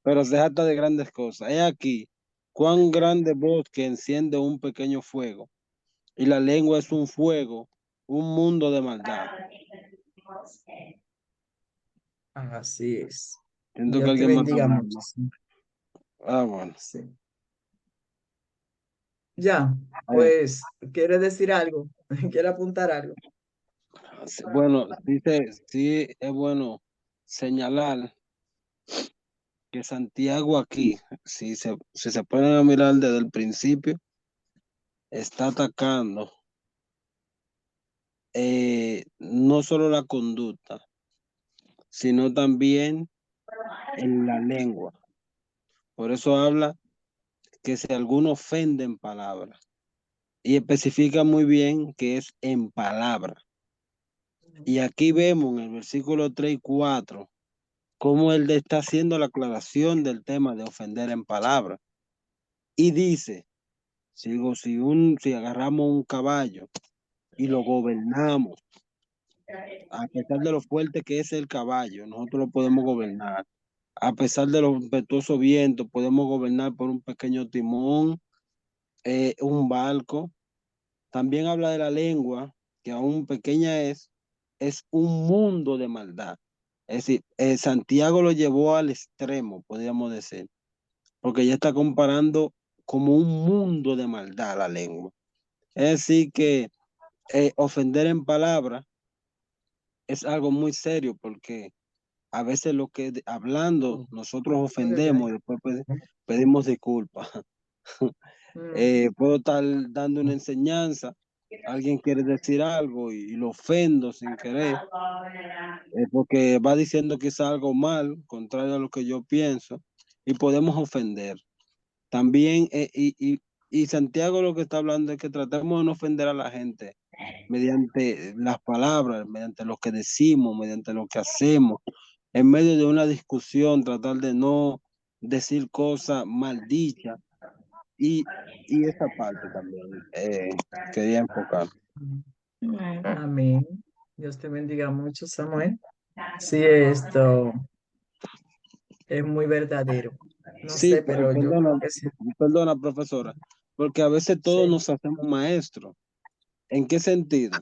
pero se jacta de grandes cosas. He aquí, cuán grande bosque enciende un pequeño fuego, y la lengua es un fuego, un mundo de maldad. Así es. Siento que Dios te alguien más está bendiga hablando. muchísimo. Ah, bueno. Sí. Ya, Eh, pues, ¿quieres decir algo? ¿Quieres apuntar algo? bueno, sí es bueno señalar que Santiago aquí, si se ponen a mirar desde el principio, está atacando no solo la conducta, sino también en la lengua. Por eso habla que si alguno ofende en palabra, y especifica muy bien que es en palabra. Y aquí vemos en el versículo 3 y 4 cómo él está haciendo la aclaración del tema de ofender en palabra. Y dice, si agarramos un caballo y lo gobernamos, a pesar de lo fuerte que es el caballo, nosotros lo podemos gobernar. A pesar de los impetuosos vientos, podemos gobernar por un pequeño timón, un barco. También habla de la lengua, que aún pequeña es un mundo de maldad. Es decir, Santiago lo llevó al extremo, podríamos decir, porque ya está comparando como un mundo de maldad la lengua. Es decir, que ofender en palabras es algo muy serio, porque a veces lo que hablando nosotros ofendemos y después pedimos disculpas. Puedo estar dando una enseñanza, alguien quiere decir algo y lo ofendo sin querer, porque va diciendo quizá algo mal, contrario a lo que yo pienso, y podemos ofender. También, y Santiago lo que está hablando es que tratemos de no ofender a la gente mediante las palabras, mediante lo que decimos, mediante lo que hacemos, en medio de una discusión, tratar de no decir cosas maldichas y esa parte también quería enfocar. Amén. Dios te bendiga mucho, Samuel. Sí, esto es muy verdadero. No Sí, sé, pero yo creo que sí. perdona, profesora, porque a veces todos Sí. nos hacemos maestros. ¿En qué sentido?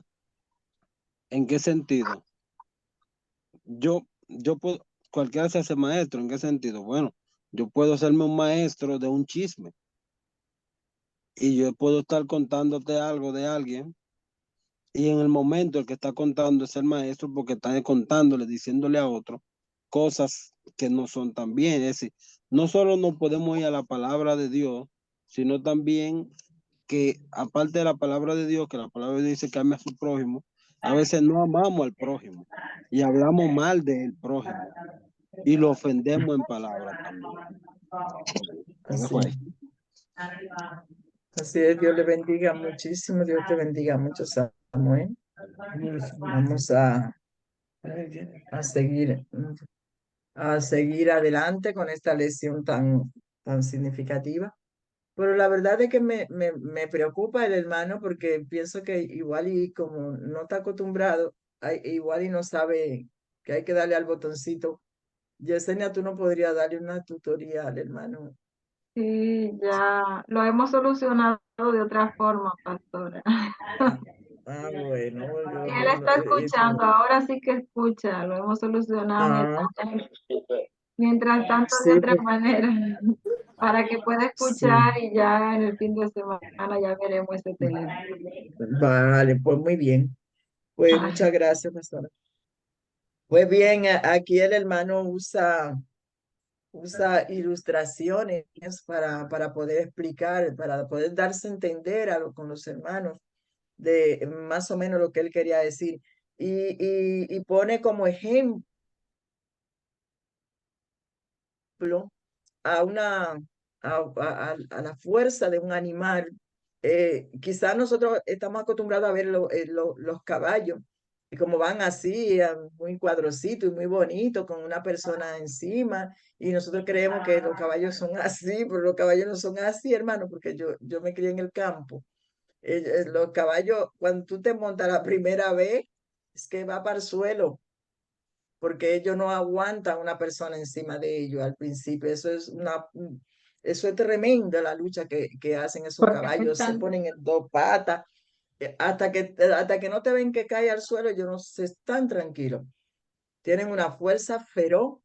¿En qué sentido? Yo puedo, cualquiera se hace maestro, ¿en qué sentido? Bueno, yo puedo hacerme un maestro de un chisme y yo puedo estar contándote algo de alguien y en el momento el que está contando es el maestro porque está contándole, diciéndole a otro cosas que no son tan bien. Es decir, no solo nos podemos ir a la palabra de Dios, sino también que aparte de la palabra de Dios, que la palabra de Dios dice que ame a su prójimo, a veces no amamos al prójimo y hablamos mal del prójimo y lo ofendemos en palabras también. Lo Así dejo ahí. es. Así es, Dios le bendiga muchísimo, Dios te bendiga mucho, Samuel. Vamos a seguir, a seguir adelante con esta lección tan significativa. Pero la verdad es que me preocupa el hermano porque pienso que igual y como no está acostumbrado, igual y no sabe que hay que darle al botoncito. Yesenia, tú no podrías darle una tutoría al hermano. Sí, ya lo hemos solucionado de otra forma, pastora. Ah, bueno, Que él está escuchando, ahora sí que escucha, lo hemos solucionado. Mientras tanto, de sí, otra manera, para que pueda escuchar y ya en el fin de semana ya veremos ese teléfono. Vale, pues muy bien. Pues muchas gracias, pastora. Pues bien, aquí el hermano usa ilustraciones para poder explicar, para poder darse a entender con los hermanos de más o menos lo que él quería decir. Y pone como ejemplo a a la fuerza de un animal. Quizás nosotros estamos acostumbrados a ver los caballos, y como van así, muy cuadrositos y muy bonitos, con una persona encima, y nosotros creemos que los caballos son así, pero los caballos no son así, hermano, porque yo me crié en el campo. Los caballos, cuando tú te montas la primera vez, es que va para el suelo, porque ellos no aguantan una persona encima de ellos al principio. Eso es tremenda la lucha que hacen esos caballos. Se ponen en dos patas, hasta que no te ven que cae al suelo, ellos no se están tranquilos. Tienen una fuerza feroz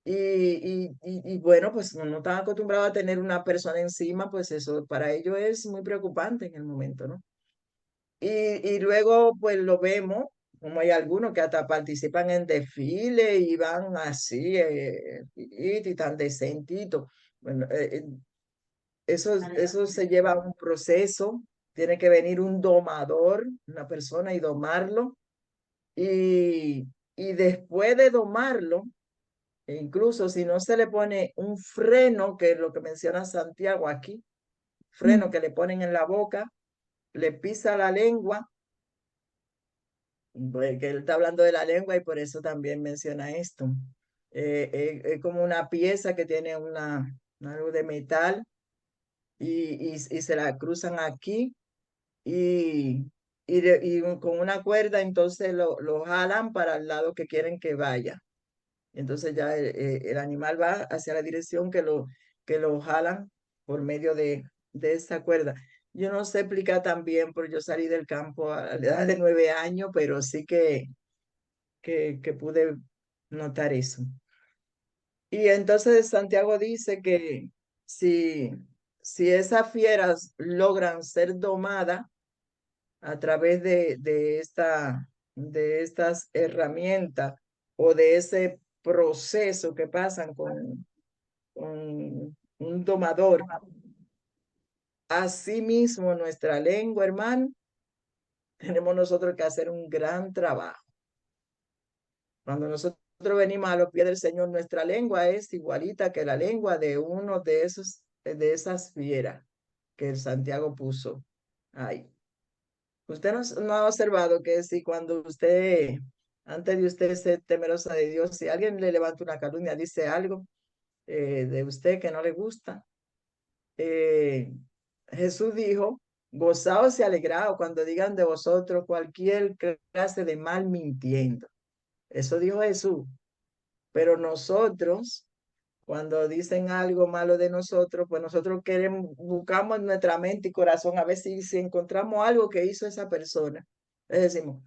y bueno, pues no están acostumbrados a tener una persona encima, pues eso para ellos es muy preocupante en el momento, ¿no? Y luego, pues lo vemos, como hay algunos que hasta participan en desfiles y van así, y tan decentito. Bueno, eso se lleva a un proceso, tiene que venir un domador, una persona y domarlo. Y después de domarlo, e incluso si no se le pone un freno, que es lo que menciona Santiago aquí, freno que le ponen en la boca, le pisa la lengua. Porque él está hablando de la lengua y por eso también menciona esto. Es como una pieza que tiene algo de metal y se la cruzan aquí y, y con una cuerda entonces lo jalan para el lado que quieren que vaya. Entonces ya el animal va hacia la dirección que lo jalan por medio de esa cuerda. Yo no sé explicar tan bien, porque yo salí del campo a la edad de 9 años, pero sí que pude notar eso. Y entonces Santiago dice que si, si esas fieras logran ser domadas a través de estas herramientas o de ese proceso que pasan con un domador, asimismo nuestra lengua, hermano, tenemos nosotros que hacer un gran trabajo. Cuando nosotros venimos a los pies del Señor, nuestra lengua es igualita que la lengua de uno de esas fieras que el Santiago puso ahí. Usted no ha observado que si cuando usted, antes de usted ser temerosa de Dios, si alguien le levanta una calumnia, dice algo de usted que no le gusta, eh, Jesús dijo, gozaos y alegraos cuando digan de vosotros cualquier clase de mal mintiendo. Eso dijo Jesús. Pero nosotros, cuando dicen algo malo de nosotros, pues nosotros buscamos en nuestra mente y corazón a ver si encontramos algo que hizo esa persona. Le decimos,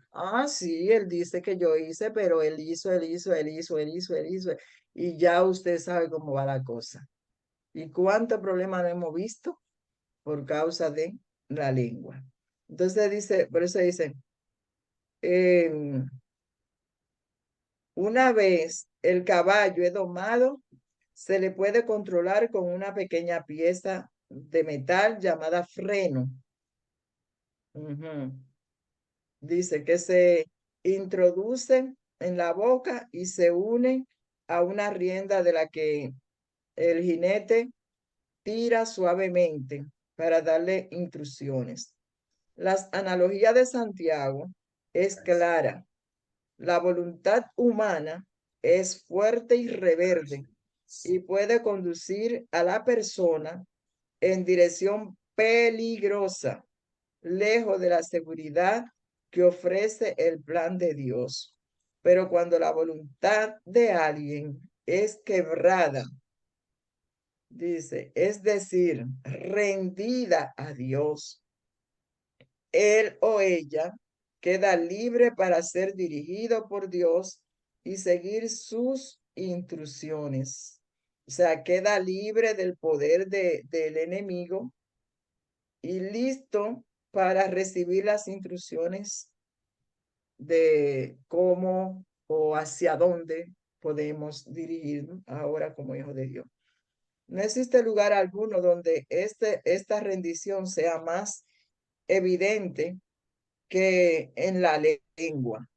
sí, él dice que yo hice, pero él hizo, y ya usted sabe cómo va la cosa. ¿Y cuántos problemas no hemos visto por causa de la lengua? Entonces dice, por eso dice, una vez el caballo es domado, se le puede controlar con una pequeña pieza de metal llamada freno. Dice que se introduce en la boca y se une a una rienda de la que el jinete tira suavemente para darle instrucciones. La analogía de Santiago es clara. La voluntad humana es fuerte y rebelde y puede conducir a la persona en dirección peligrosa, lejos de la seguridad que ofrece el plan de Dios. Pero cuando la voluntad de alguien es quebrada, dice, es decir, rendida a Dios, él o ella queda libre para ser dirigido por Dios y seguir sus instrucciones. O sea, queda libre del poder del enemigo y listo para recibir las instrucciones de cómo o hacia dónde podemos dirigirnos ahora como hijos de Dios. No existe lugar alguno donde esta rendición sea más evidente que en la lengua.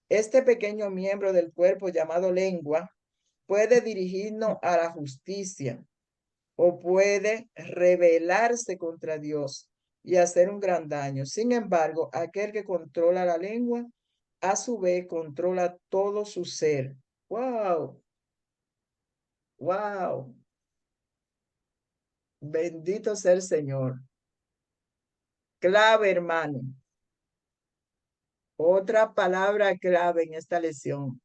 Este pequeño miembro del cuerpo llamado lengua puede dirigirnos a la justicia o puede rebelarse contra Dios y hacer un gran daño. Sin embargo, aquel que controla la lengua, a su vez, controla todo su ser. ¡Wow! ¡Wow! Bendito sea el Señor. Clave, hermano. Otra palabra clave en esta lección.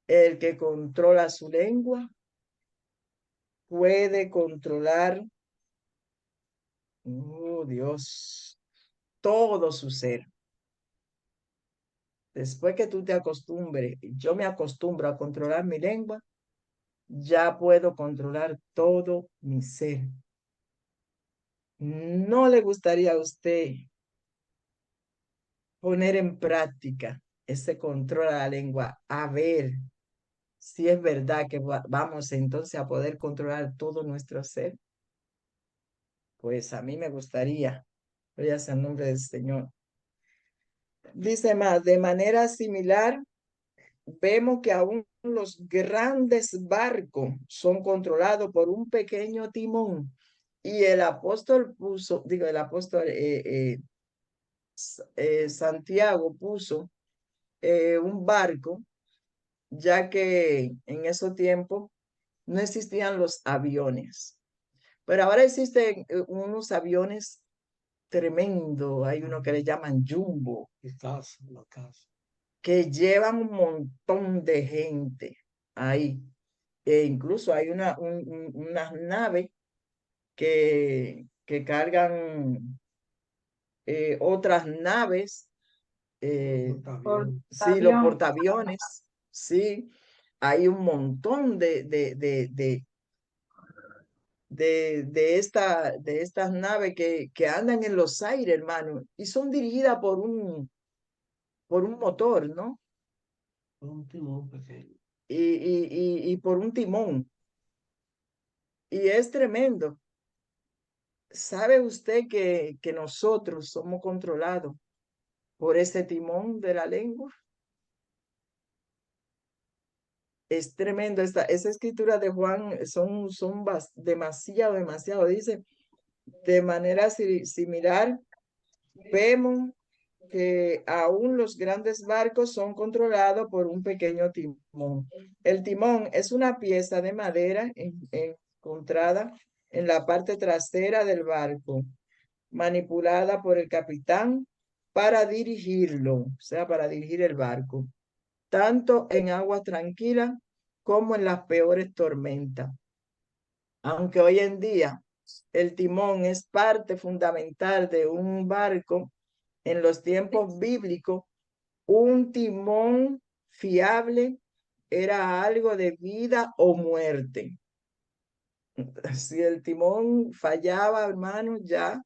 El que controla su lengua puede controlar, oh Dios, todo su ser. Después que tú te acostumbres, yo me acostumbro a controlar mi lengua, ya puedo controlar todo mi ser. ¿No le gustaría a usted poner en práctica ese control a la lengua? A ver si es verdad que vamos entonces a poder controlar todo nuestro ser. Pues a mí me gustaría. Gloria sea el nombre del Señor. Dice más, de manera similar, vemos que aún los grandes barcos son controlados por un pequeño timón. Y el apóstol puso, digo, el apóstol Santiago puso un barco, ya que en esos tiempos no existían los aviones. Pero ahora existen unos aviones tremendos. Hay uno que le llaman Jumbo, que llevan un montón de gente ahí. E incluso hay unas naves que cargan otras naves. Sí, los portaaviones. Sí, hay un montón de estas naves que andan en los aires, hermano, y son dirigidas por un motor, ¿no? Por un timón pequeño. Y por un timón. Y es tremendo. ¿Sabe usted que nosotros somos controlados por ese timón de la lengua? Es tremendo. Esa escritura de Juan son demasiado. Dice, de manera similar, vemos que aún los grandes barcos son controlados por un pequeño timón. El timón es una pieza de madera encontrada en la parte trasera del barco, manipulada por el capitán para dirigirlo, o sea, para dirigir el barco, tanto en aguas tranquilas como en las peores tormentas. Aunque hoy en día el timón es parte fundamental de un barco, en los tiempos bíblicos, un timón fiable era algo de vida o muerte. Si el timón fallaba, hermano, ya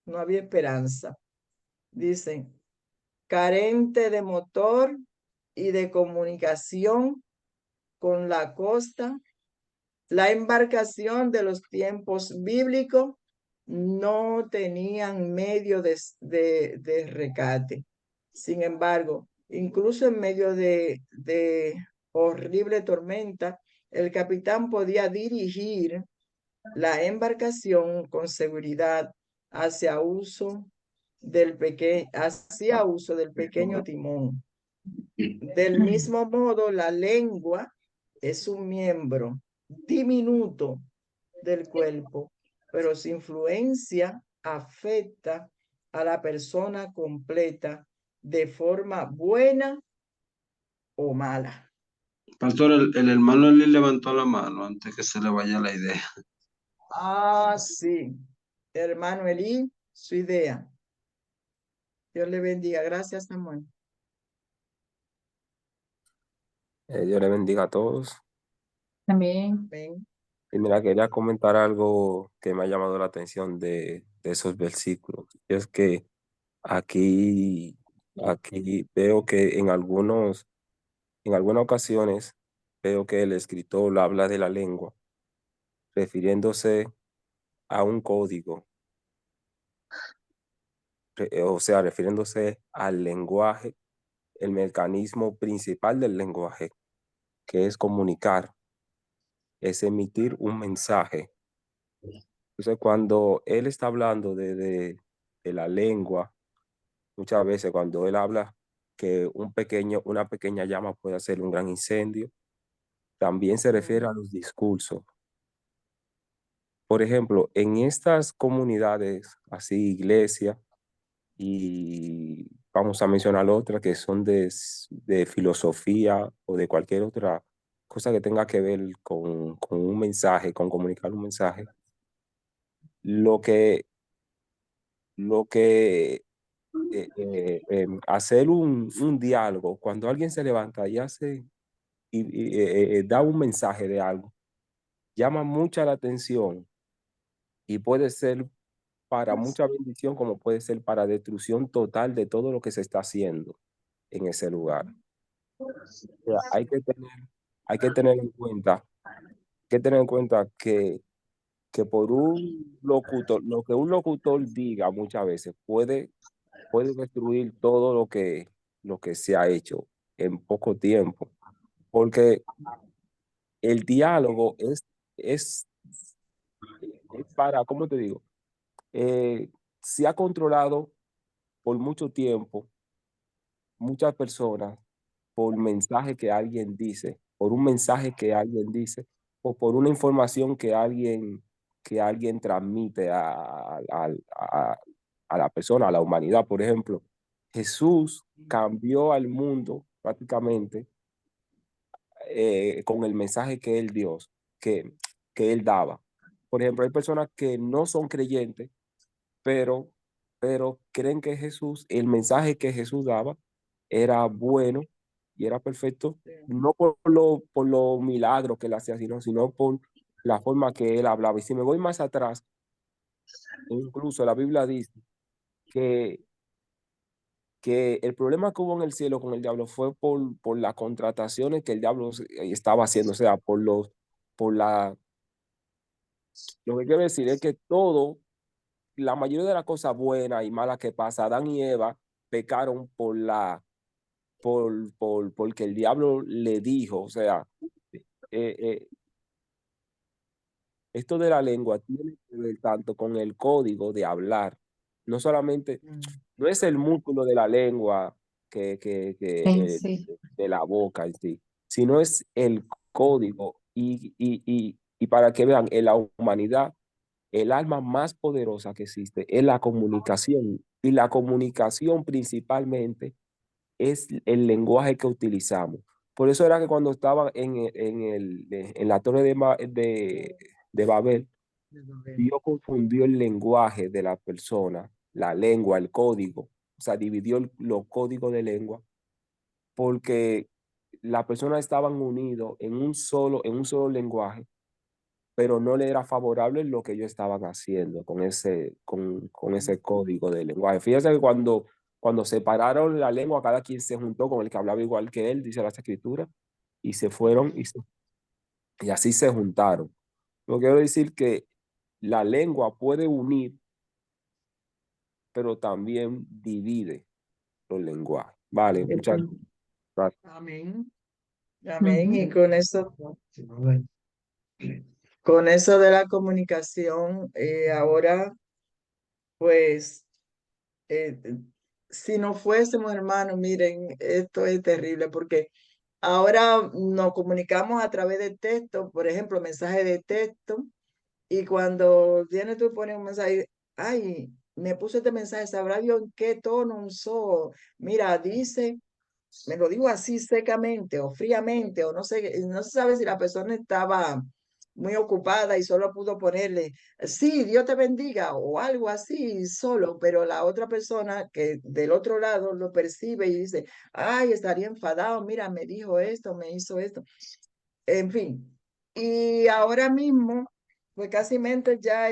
no había esperanza. Dicen, carente de motor y de comunicación con la costa, la embarcación de los tiempos bíblicos no tenían medio de rescate. Sin embargo, incluso en medio de horrible tormenta, el capitán podía dirigir la embarcación con seguridad hacia uso del pequeño timón. Del mismo modo, la lengua es un miembro diminuto del cuerpo, pero su influencia afecta a la persona completa de forma buena o mala. Pastor, el hermano Eli levantó la mano antes que se le vaya la idea. Ah, sí. Hermano Eli, su idea. Dios le bendiga. Gracias, Samuel. Dios le bendiga a todos. También. Amén. Y mira, quería comentar algo que me ha llamado la atención de esos versículos. Y es que aquí veo que en algunas ocasiones veo que el escritor habla de la lengua, refiriéndose a un código, o sea, refiriéndose al lenguaje, el mecanismo principal del lenguaje, que es comunicar, es emitir un mensaje. Entonces, cuando él está hablando de la lengua, muchas veces cuando él habla que una pequeña llama puede hacer un gran incendio, también se refiere a los discursos. Por ejemplo, en estas comunidades, así iglesia, y vamos a mencionar otras que son de filosofía o de cualquier otra cosa que tenga que ver con un mensaje, con comunicar un mensaje, lo que hacer un diálogo, cuando alguien se levanta y hace y da un mensaje de algo, llama mucha la atención y puede ser para mucha bendición como puede ser para destrucción total de todo lo que se está haciendo en ese lugar. O sea, hay que tener en cuenta, que por un locutor, lo que un locutor diga muchas veces puede destruir todo lo que se ha hecho en poco tiempo, porque el diálogo es para, ¿cómo te digo? Se ha controlado por mucho tiempo muchas personas por mensaje que alguien dice, por un mensaje que alguien dice, o por una información que alguien transmite a la persona, a la humanidad. Por ejemplo, Jesús cambió al mundo prácticamente con el mensaje que él dio, que, que él daba. Por ejemplo, hay personas que no son creyentes, pero, pero creen que el mensaje que Jesús daba era bueno y era perfecto, no por los milagros que él hacía, sino por la forma que él hablaba. Y si me voy más atrás, incluso la Biblia dice que, que el problema que hubo en el cielo con el diablo fue por las contrataciones que el diablo estaba haciendo, o sea, lo que quiero decir es que la mayoría de las cosas buenas y malas que pasa, Adán y Eva pecaron porque el diablo le dijo, o sea, eh, esto de la lengua tiene que ver tanto con el código de hablar, no solamente, no es el músculo de la lengua Sí. de la boca en sí, sino es el código y para que vean, en la humanidad, el arma más poderosa que existe es la comunicación y la comunicación principalmente es el lenguaje que utilizamos. Por eso era que cuando estaba en la torre de Babel, Dios confundió el lenguaje de la persona, la lengua, el código, o sea, dividió los códigos de lengua, porque las personas estaban unidos en un solo lenguaje, pero no le era favorable lo que ellos estaban haciendo con ese código de lenguaje. Fíjense que cuando separaron la lengua, cada quien se juntó con el que hablaba igual que él, dice las escrituras, y se fueron y así se juntaron. Yo quiero decir que la lengua puede unir, pero también divide los lenguajes. Vale, muchas gracias. Amén. Amén. Y con eso de la comunicación, ahora, pues, eh, si no fuésemos hermanos, miren, esto es terrible porque ahora nos comunicamos a través de texto, por ejemplo, mensaje de texto, y cuando viene tú y pones un mensaje, ay, me puso este mensaje, ¿sabrá Dios en qué tono usó? Mira, dice, me lo digo así secamente o fríamente, o no sé, no se sabe si la persona estaba muy ocupada y solo pudo ponerle, sí, Dios te bendiga o algo así solo, pero la otra persona que del otro lado lo percibe y dice, ay, estaría enfadado, mira, me dijo esto, me hizo esto, en fin. Y ahora mismo, pues casi ya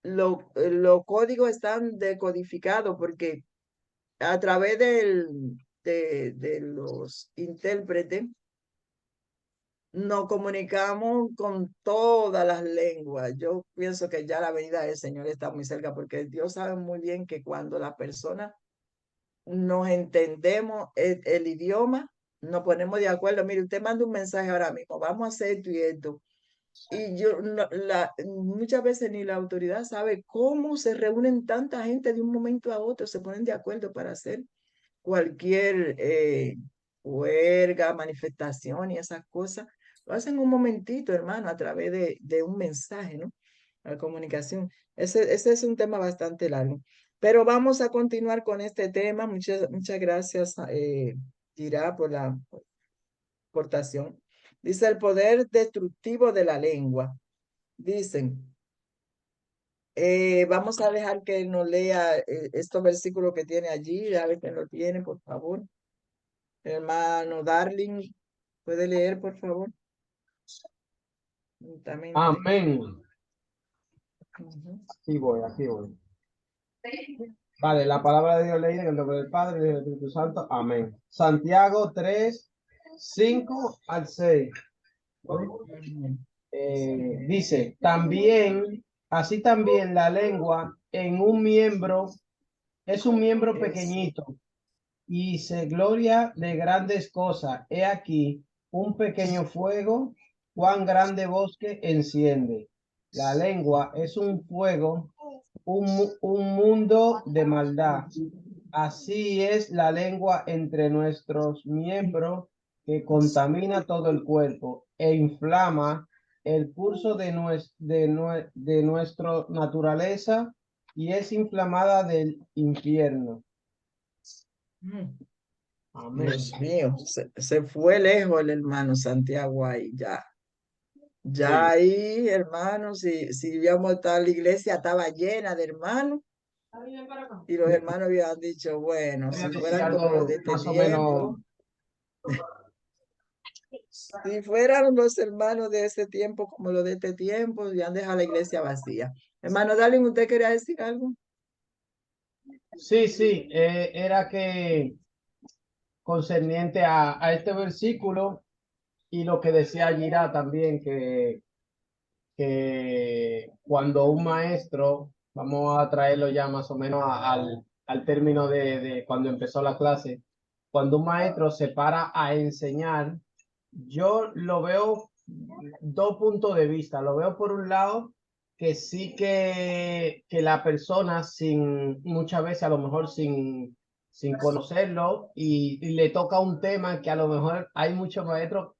los códigos están decodificados porque a través de los intérpretes nos comunicamos con todas las lenguas. Yo pienso que ya la venida del Señor está muy cerca porque Dios sabe muy bien que cuando las personas nos entendemos el idioma, nos ponemos de acuerdo. Mire, usted manda un mensaje ahora mismo, vamos a hacer esto y esto. Y yo, muchas veces ni la autoridad sabe cómo se reúnen tanta gente de un momento a otro, se ponen de acuerdo para hacer cualquier huelga, manifestación y esas cosas. Lo hacen un momentito, hermano, a través de un mensaje, ¿no? La comunicación. Ese es un tema bastante largo. Pero vamos a continuar con este tema. Muchas gracias, Girá, por la aportación. Dice el poder destructivo de la lengua. Dicen, vamos a dejar que él nos lea estos versículos que tiene allí, a ver que lo tiene, por favor. Hermano Darling, ¿puede leer, por favor? Juntamente. Amén. Ujú. Aquí voy. Vale, la palabra de Dios leída en el nombre del Padre y del Espíritu Santo. Amén. Santiago 3, 5 al 6. Dice, así también la lengua en un miembro es un miembro pequeñito y se gloria de grandes cosas. He aquí un pequeño fuego, cuán grande bosque enciende. La lengua es un fuego, un mundo de maldad. Así es la lengua entre nuestros miembros que contamina todo el cuerpo e inflama el curso de nuestra naturaleza y es inflamada del infierno. Amén. Dios mío, se fue lejos el hermano Santiago ahí, ya. Ya ahí, hermanos, si íbamos a estar, la iglesia estaba llena de hermanos y los hermanos habían dicho, bueno, si fueran como los de este Más o menos. tiempo, si fueran los hermanos de este tiempo como los de este tiempo, habían dejado la iglesia vacía. Hermano Darling, ¿usted quería decir algo? Sí, era que concerniente a este versículo y lo que decía Girá también, que cuando un maestro, vamos a traerlo ya más o menos al término de cuando empezó la clase, cuando un maestro se para a enseñar, yo lo veo dos puntos de vista. Lo veo por un lado que sí que la persona muchas veces a lo mejor sin conocerlo y le toca un tema que a lo mejor hay muchos maestros,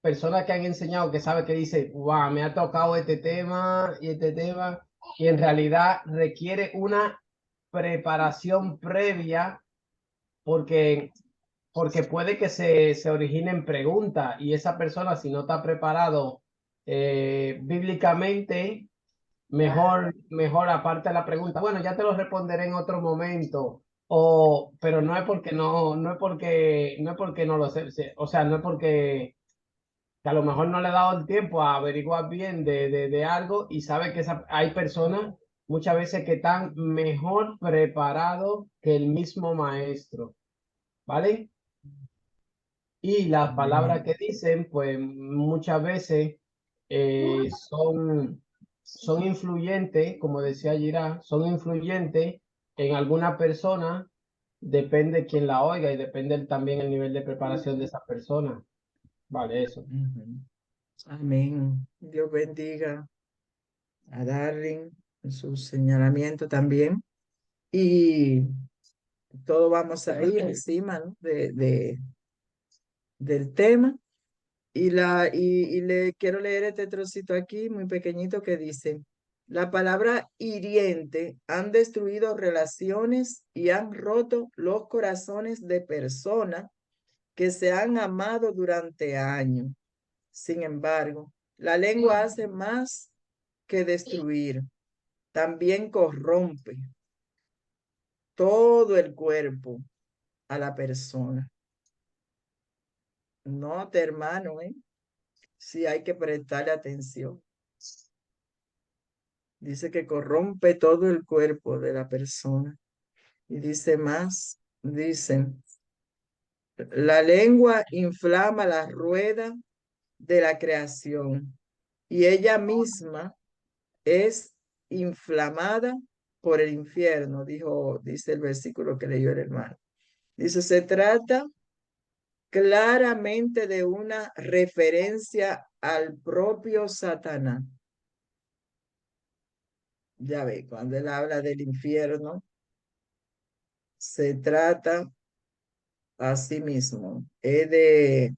personas que han enseñado que sabe que dice, wow, me ha tocado este tema y en realidad requiere una preparación previa porque puede que se originen preguntas y esa persona, si no está preparado bíblicamente, mejor aparte de la pregunta, bueno, ya te lo responderé en otro momento. Pero no es porque no es porque no lo sé, o sea, no es porque que a lo mejor no le ha dado el tiempo a averiguar bien de algo y sabe que hay personas muchas veces que están mejor preparados que el mismo maestro, ¿vale? Y las palabras que dicen, pues muchas veces son influyentes, como decía Girá, son influyentes en alguna persona, depende quién la oiga y depende también el nivel de preparación de esa persona. Vale, eso. Amén. Dios bendiga a Darling en su señalamiento también. Y todo vamos a ir encima, ¿no? del tema. Y le quiero leer este trocito aquí, muy pequeñito, que dice, la palabra hiriente han destruido relaciones y han roto los corazones de personas que se han amado durante años. Sin embargo, la lengua hace más que destruir, también corrompe todo el cuerpo a la persona. Note, hermano, sí hay que prestarle atención. Dice que corrompe todo el cuerpo de la persona. Y dice más, dicen, la lengua inflama la rueda de la creación y ella misma es inflamada por el infierno, dice el versículo que leyó el hermano. Dice, se trata claramente de una referencia al propio Satanás. Ya ve, cuando él habla del infierno, se trata a sí mismo, es de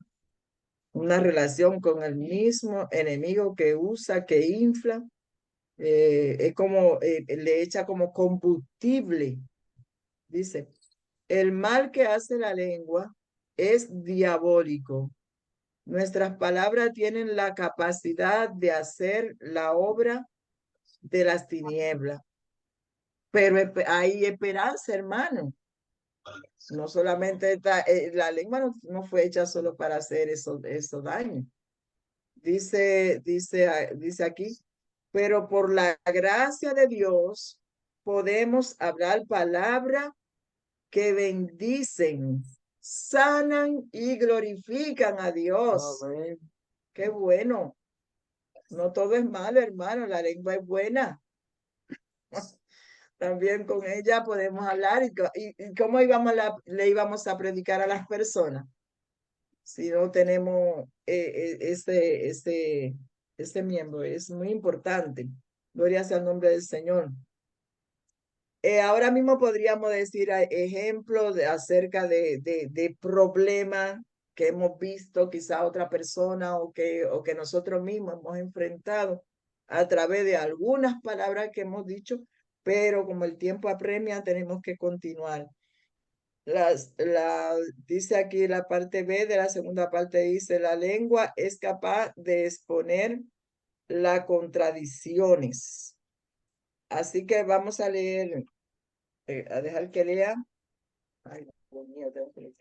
una relación con el mismo enemigo que usa, que infla, es como, le echa como combustible. Dice, el mal que hace la lengua es diabólico. Nuestras palabras tienen la capacidad de hacer la obra de las tinieblas. Pero hay esperanza, hermano. No solamente la lengua no fue hecha solo para hacer eso daño. Dice aquí, pero por la gracia de Dios podemos hablar palabras que bendicen, sanan y glorifican a Dios. Amén. Qué bueno. No todo es malo, hermano. La lengua es buena. También con ella podemos hablar y cómo le íbamos a predicar a las personas si no tenemos este miembro. Es muy importante. Gloria sea el nombre del Señor. Ahora mismo podríamos decir ejemplos acerca de problemas que hemos visto quizá otra persona o que nosotros mismos hemos enfrentado a través de algunas palabras que hemos dicho, pero como el tiempo apremia tenemos que continuar. Dice aquí la parte B de la segunda parte, dice, la lengua es capaz de exponer las contradicciones. Así que vamos a leer, a dejar que lea. Ay, Dios mío, tengo que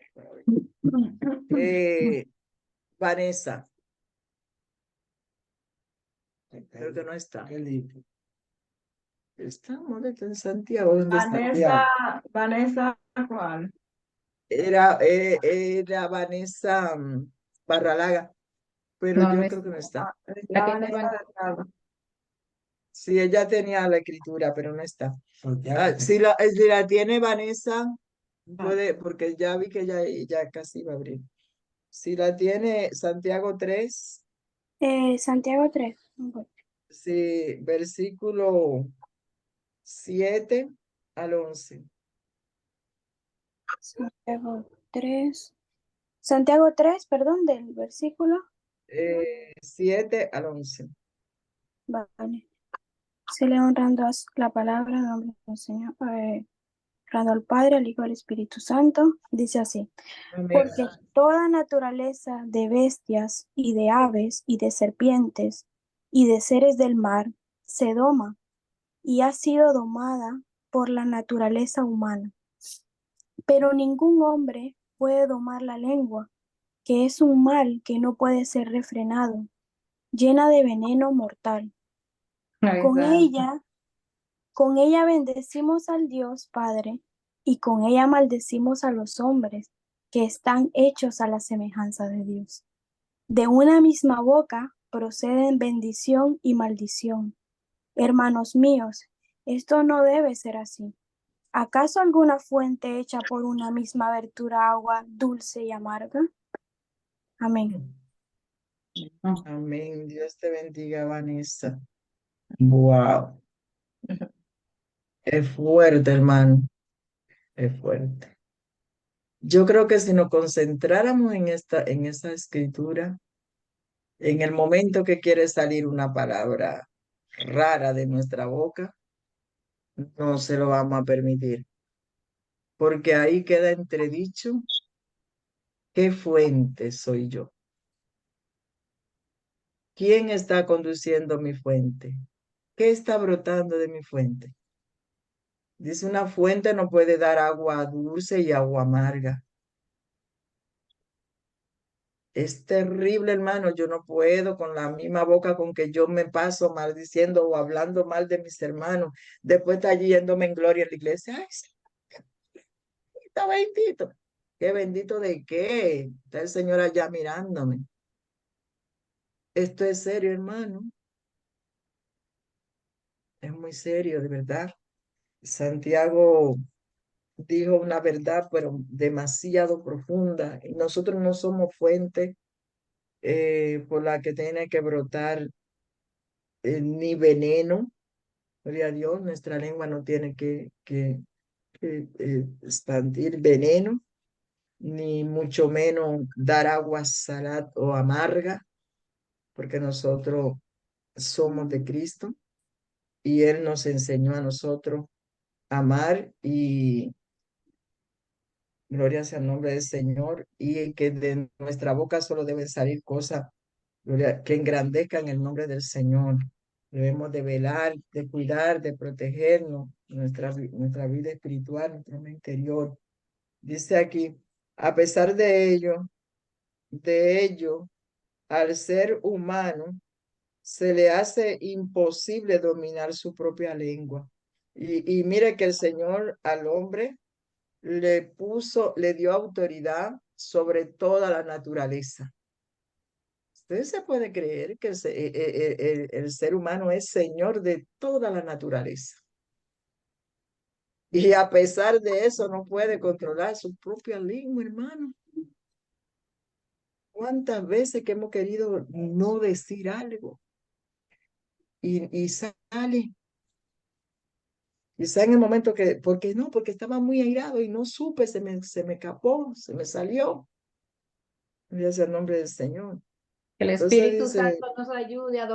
leer. Vanessa. Creo que no está. Estamos en Santiago. ¿Dónde está? Vanessa, ¿cuál? Era Vanessa Barralaga, pero No, yo no creo que no está. La que Vanessa estaba Delgado. Sí, ella tenía la escritura, pero no está. Si la tiene Vanessa, puede, porque ya vi que ya casi va a abrir. Si la tiene Santiago 3, Santiago 3. sí, versículo 7 al 11. Santiago 3. Santiago 3, perdón, del versículo. 7 al 11. Vale. Se le honrando la palabra en nombre del Señor, honrando al Padre, al Hijo y al Espíritu Santo. Dice así. Amén. Porque toda naturaleza de bestias y de aves y de serpientes y de seres del mar se doma y ha sido domada por la naturaleza humana. Pero ningún hombre puede domar la lengua, que es un mal que no puede ser refrenado, llena de veneno mortal. Con ella bendecimos al Dios Padre y con ella maldecimos a los hombres que están hechos a la semejanza de Dios. De una misma boca proceden bendición y maldición. Hermanos míos, esto no debe ser así. ¿Acaso alguna fuente hecha por una misma abertura agua dulce y amarga? Amén. Amén. Dios te bendiga, Vanessa. Wow. Es fuerte, hermano. Es fuerte. Yo creo que si nos concentráramos en esa escritura, en el momento que quiere salir una palabra rara de nuestra boca, no se lo vamos a permitir. Porque ahí queda entredicho qué fuente soy yo. ¿Quién está conduciendo mi fuente? ¿Qué está brotando de mi fuente? Dice, una fuente no puede dar agua dulce y agua amarga. Es terrible, hermano. Yo no puedo con la misma boca con que yo me paso maldiciendo o hablando mal de mis hermanos. Después está yéndome en gloria en la iglesia. Ay, sí, está bendito. ¿Qué bendito de qué? Está el Señor allá mirándome. Esto es serio, hermano. Es muy serio, de verdad. Santiago dijo una verdad, pero demasiado profunda. Y nosotros no somos fuente por la que tiene que brotar ni veneno. Gloria a Dios, nuestra lengua no tiene que expandir veneno, ni mucho menos dar agua salada o amarga, porque nosotros somos de Cristo y Él nos enseñó a nosotros a amar y gloria sea el nombre del Señor y que de nuestra boca solo deben salir cosas que engrandezcan el nombre del Señor. Debemos de velar, de cuidar, de protegernos, nuestra vida espiritual, nuestro hombre interior. Dice aquí, a pesar de ello, al ser humano, se le hace imposible dominar su propia lengua. Y mire que el Señor al hombre le dio autoridad sobre toda la naturaleza. Usted se puede creer que el ser humano es señor de toda la naturaleza. Y a pesar de eso no puede controlar su propia lengua, hermano. ¿Cuántas veces que hemos querido no decir algo? Y sale. Y sale en el momento que, porque no, porque estaba muy airado y no supe, se me escapó, se me salió. Gloria sea el nombre del Señor. Que el Entonces Espíritu dice, Santo nos ayude a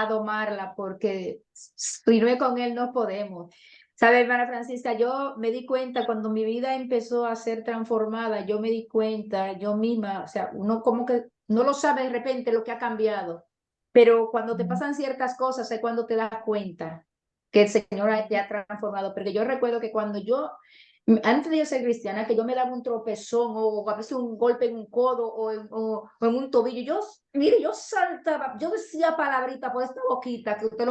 domarla, porque si no es con Él no podemos. ¿Sabe, hermana Francisca? Yo me di cuenta cuando mi vida empezó a ser transformada, yo me di cuenta, yo misma, o sea, uno como que no lo sabe de repente lo que ha cambiado, pero cuando te pasan ciertas cosas es cuando te das cuenta que el Señor te ha transformado. Porque yo recuerdo que cuando antes de yo ser cristiana, que yo me daba un tropezón o a veces un golpe en un codo o en un tobillo, mire, yo saltaba, yo decía palabrita por esta boquita que usted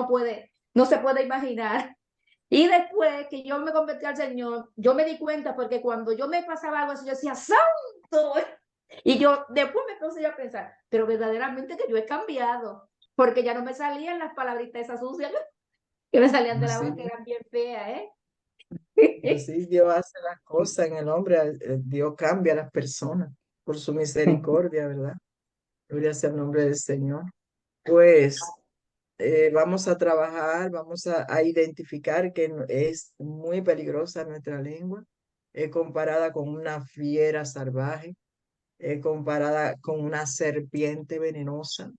no se puede imaginar. Y después que yo me convertí al Señor, yo me di cuenta porque cuando yo me pasaba algo así, yo decía, ¡santo! Y yo después me puse a pensar, pero verdaderamente que yo he cambiado, porque ya no me salían las palabritas esas sucias que me salían de la boca, que así, eran bien feas, ¿eh? así Dios hace las cosas en el hombre, Dios cambia a las personas por su misericordia, ¿verdad? Gloria sea el nombre del Señor. Pues vamos a trabajar, vamos a identificar que es muy peligrosa nuestra lengua, es comparada con una fiera salvaje, es comparada con una serpiente venenosa,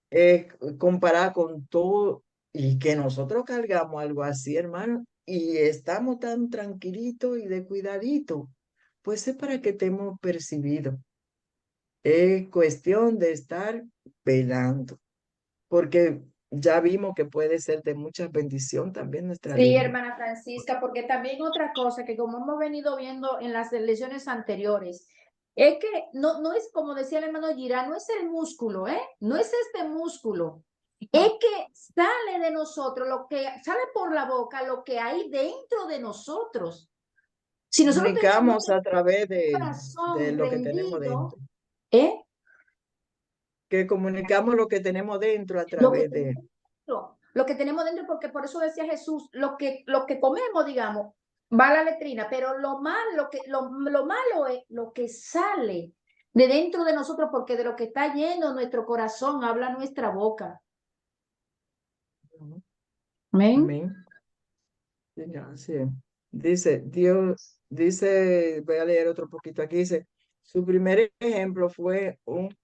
es comparada con todo, y que nosotros cargamos algo así, hermano, y estamos tan tranquilitos y de cuidadito, pues es para que estemos percibidos. Es cuestión de estar velando, porque ya vimos que puede ser de mucha bendición también nuestra Sí, lengua. hermana Francisca, porque también otra cosa que como hemos venido viendo en las lecciones anteriores, es que no es como decía el hermano Gira, no es el músculo, ¿eh? No es este músculo, es que sale de nosotros, lo que sale por la boca, lo que hay dentro de nosotros. Si nosotros tenemos Comunicamos a través un de corazón lo que tenemos rendido, dentro, ¿eh? que comunicamos lo que tenemos dentro a Lo que través tenemos de... dentro, lo que tenemos dentro, porque por eso decía Jesús, lo que comemos, digamos, va a la letrina, pero lo malo es lo que sale de dentro de nosotros, porque de lo que está lleno nuestro corazón habla nuestra boca. Amén. Amén. Ya, sí. Dice, Dios, dice, voy a leer otro poquito aquí, dice, su primer ejemplo fue un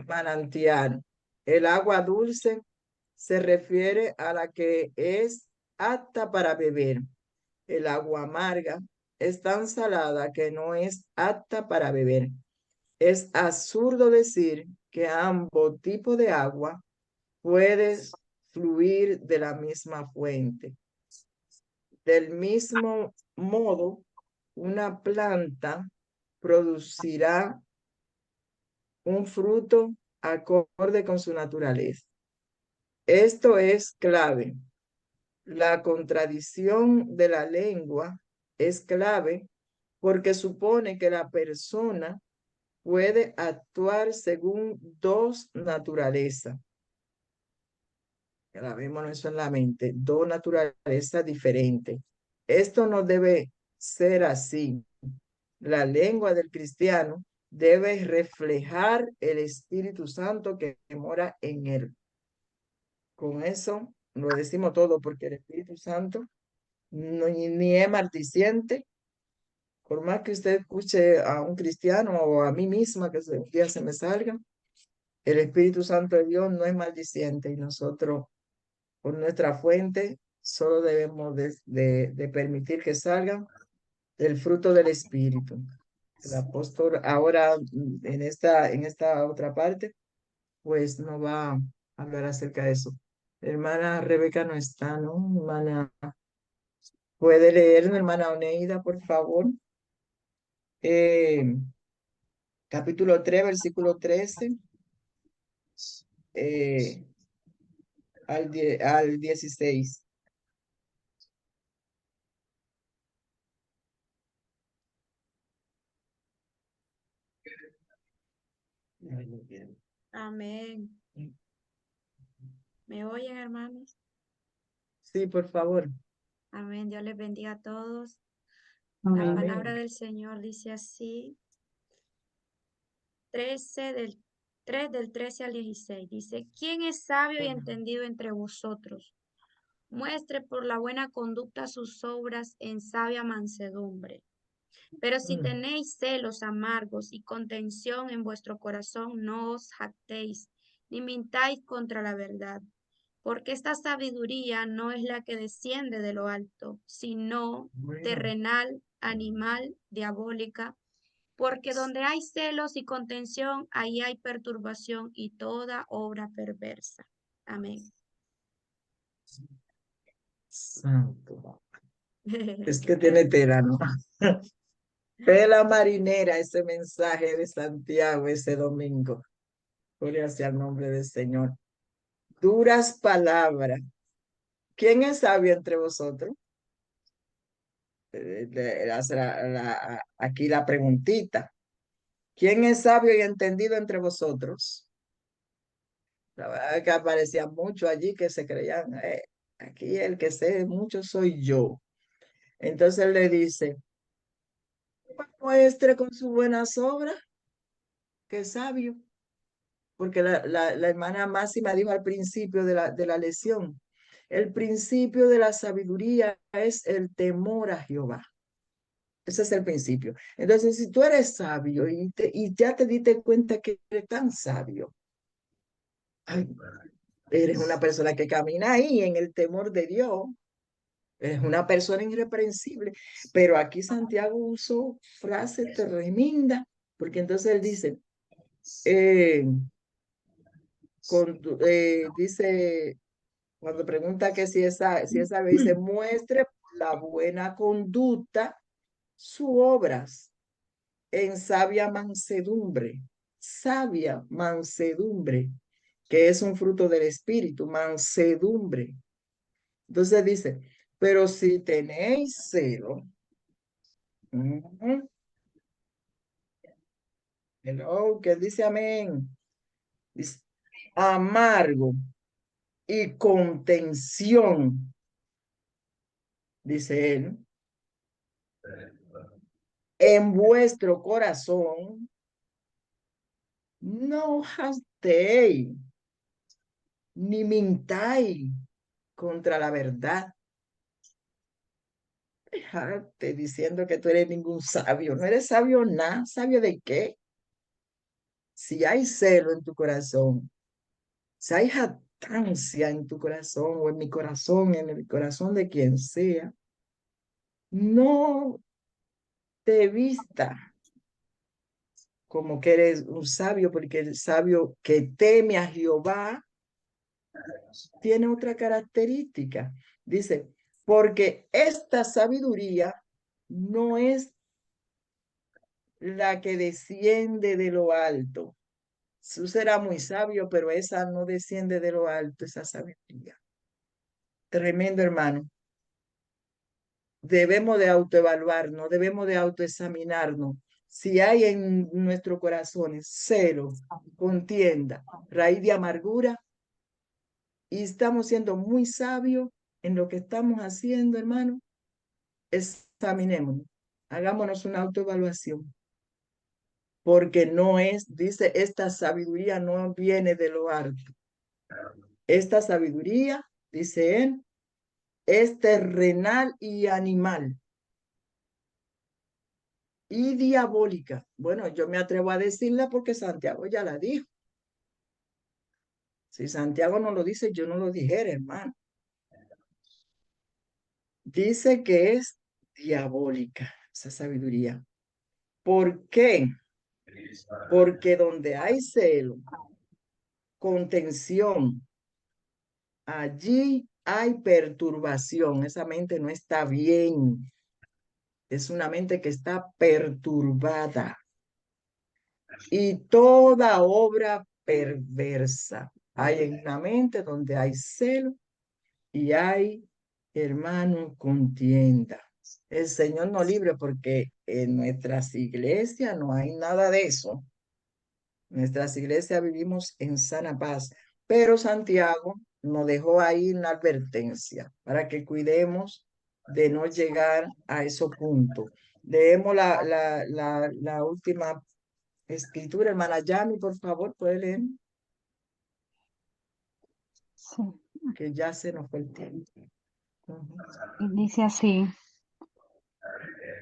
manantial. El agua dulce se refiere a la que es apta para beber. El agua amarga es tan salada que no es apta para beber. Es absurdo decir que ambos tipos de agua pueden fluir de la misma fuente. Del mismo modo, una planta producirá un fruto acorde con su naturaleza. Esto es clave. La contradicción de la lengua es clave porque supone que la persona puede actuar según dos naturalezas. La vemos eso en la mente, dos naturalezas diferentes. Esto no debe ser así. La lengua del cristiano debe reflejar el Espíritu Santo que mora en él. Con eso lo decimos todo, porque el Espíritu Santo ni es maldiciente. Por más que usted escuche a un cristiano o a mí misma que un día se me salga, el Espíritu Santo de Dios no es maldiciente y nosotros, por nuestra fuente, solo debemos de permitir que salgan el fruto del Espíritu. El apóstol ahora en esta otra parte, pues nos va a hablar acerca de eso. Hermana Rebeca no está, ¿no? Hermana, ¿puede leer, hermana Oneida, por favor? Capítulo 3, versículo 13 al 16. Amén. ¿Me oyen, hermanos? Sí, por favor. Amén. Dios les bendiga a todos. La Amén. palabra del Señor dice así, 3 del 13 al 16. Dice, ¿quién es sabio y entendido entre vosotros? Muestre por la buena conducta sus obras en sabia mansedumbre. Pero si tenéis celos amargos y contención en vuestro corazón, no os jactéis, ni mintáis contra la verdad. Porque esta sabiduría no es la que desciende de lo alto, sino terrenal, animal, diabólica. Porque donde hay celos y contención, ahí hay perturbación y toda obra perversa. Amén. Santo. Es que tiene tela, ¿no? Tela marinera ese mensaje de Santiago ese domingo. Gloria sea el nombre del Señor. Duras palabras. ¿Quién es sabio entre vosotros? Aquí la preguntita. ¿Quién es sabio y entendido entre vosotros? La verdad es que aparecía mucho allí que se creían, aquí el que sé mucho soy yo. Entonces le dice, muestre con sus buenas obras que es sabio. Porque la hermana Máxima dijo al principio de la lección, el principio de la sabiduría es el temor a Jehová. Ese es el principio. Entonces, si tú eres sabio y ya te diste cuenta que eres tan sabio, ay, eres una persona que camina ahí en el temor de Dios, eres una persona irreprensible. Pero aquí Santiago usó frase tremenda, porque entonces él dice, dice, cuando pregunta que si es sabio, dice, muestre la buena conducta sus obras en sabia mansedumbre, que es un fruto del espíritu, mansedumbre. Entonces dice, pero si tenéis celo, hello, que dice amén, dice, amargo y contención, dice él, en vuestro corazón, no jactéis, ni mintáis contra la verdad. Dejarte diciendo que tú eres ningún sabio. No eres sabio nada. ¿Sabio de qué? Si hay celo en tu corazón, si hay jactancia en tu corazón o en mi corazón, en el corazón de quien sea, no te vista como que eres un sabio, porque el sabio que teme a Jehová tiene otra característica. Dice, porque esta sabiduría no es la que desciende de lo alto. Tú serás muy sabio, pero esa no desciende de lo alto, esa sabiduría. Tremendo, hermano. Debemos de autoevaluarnos, debemos de autoexaminarnos. Si hay en nuestros corazones celo, contienda, raíz de amargura, y estamos siendo muy sabios en lo que estamos haciendo, hermano, examinémonos, hagámonos una autoevaluación. Porque no es, dice, esta sabiduría no viene de lo alto. Esta sabiduría, dice él, es terrenal y animal y diabólica. Bueno, yo me atrevo a decirla porque Santiago ya la dijo. Si Santiago no lo dice, yo no lo dijera, hermano. Dice que es diabólica esa sabiduría. ¿Por qué? Porque donde hay celo, contención, allí hay perturbación. Esa mente no está bien. Es una mente que está perturbada. Y toda obra perversa. Hay en una mente donde hay celo y hay, hermano, contienda. El Señor nos libre porque en nuestras iglesias no hay nada de eso. En nuestras iglesias vivimos en sana paz, pero Santiago nos dejó ahí una advertencia para que cuidemos de no llegar a esos puntos. Leemos la última escritura, hermana Yami, por favor, puede leer, Sí. que ya se nos fue el tiempo. Y dice así,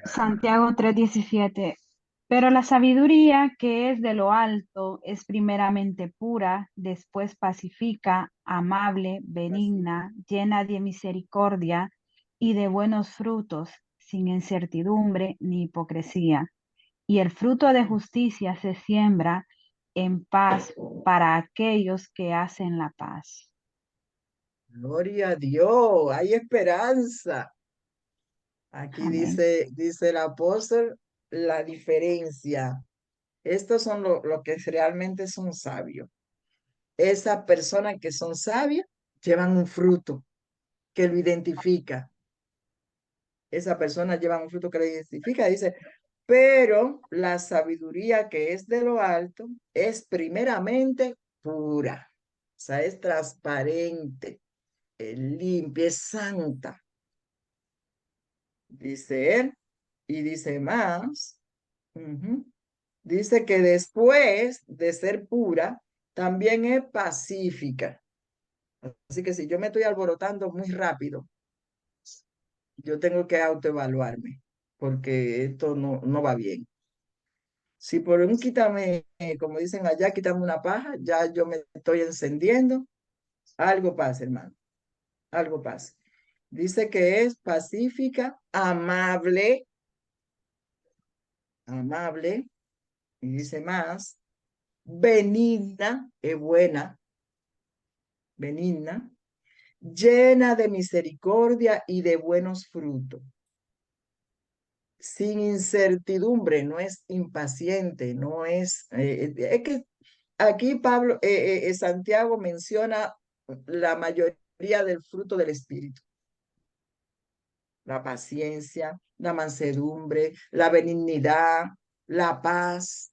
Santiago 3:17, pero la sabiduría que es de lo alto es primeramente pura, después pacífica, amable, benigna, llena de misericordia y de buenos frutos, sin incertidumbre ni hipocresía. Y el fruto de justicia se siembra en paz para aquellos que hacen la paz. Gloria a Dios, hay esperanza. Aquí Amén. dice el apóstol la diferencia. Estos son lo que realmente son sabios. Esas personas que son sabias llevan un fruto que lo identifica. Esa persona lleva un fruto que lo identifica. Dice, pero la sabiduría que es de lo alto es primeramente pura. O sea, es transparente, es limpia, es santa. Dice él. Y dice más. Dice que después de ser pura, también es pacífica. Así que si yo me estoy alborotando muy rápido, yo tengo que autoevaluarme, porque esto no va bien. Si por un quítame, como dicen allá, quítame una paja, ya yo me estoy encendiendo, algo pasa, hermano, algo pasa. Dice que es pacífica, amable, amable, y dice más, benigna, es buena, benigna, llena de misericordia y de buenos frutos. Sin incertidumbre, no es impaciente, no es que aquí Pablo, Santiago menciona la mayoría del fruto del Espíritu. La paciencia, la mansedumbre, la benignidad, la paz.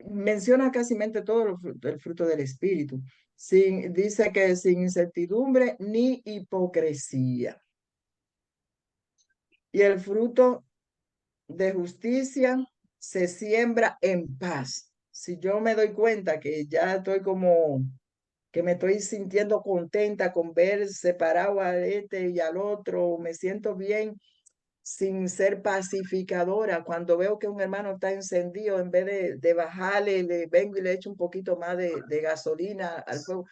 Menciona casi todo el fruto del Espíritu. Dice que sin incertidumbre ni hipocresía. Y el fruto de justicia se siembra en paz. Si yo me doy cuenta que ya estoy como que me estoy sintiendo contenta con ver separado a este y al otro, me siento bien sin ser pacificadora. Cuando veo que un hermano está encendido, en vez de bajarle, le vengo y le echo un poquito más de gasolina al fuego.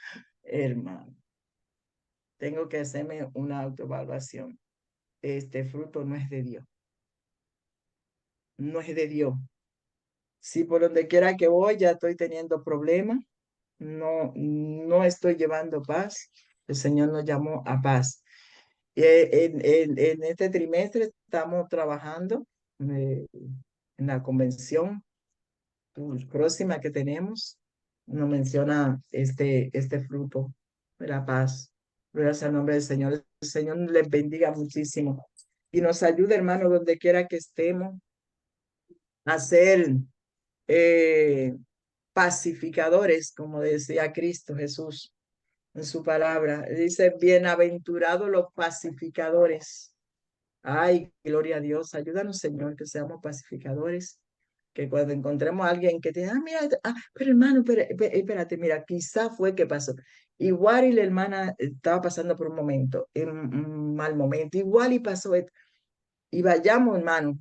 Hermano, tengo que hacerme una autoevaluación. Este fruto no es de Dios. No es de Dios. Si por donde quiera que voy ya estoy teniendo problemas, no estoy llevando paz. El Señor nos llamó a paz. En este trimestre estamos trabajando en la convención próxima que tenemos. Nos menciona este fruto de la paz. Gracias al nombre del Señor. El Señor les bendiga muchísimo y nos ayude, hermano, donde quiera que estemos, a ser pacificadores, como decía Cristo Jesús en su palabra. Dice, bienaventurados los pacificadores. Ay, gloria a Dios. Ayúdanos, Señor, que seamos pacificadores. Que cuando encontremos a alguien que te diga, mira, pero hermano, espérate, mira, quizá fue que pasó. Igual y la hermana estaba pasando por un momento, un mal momento, igual y pasó esto. Y vayamos, hermano,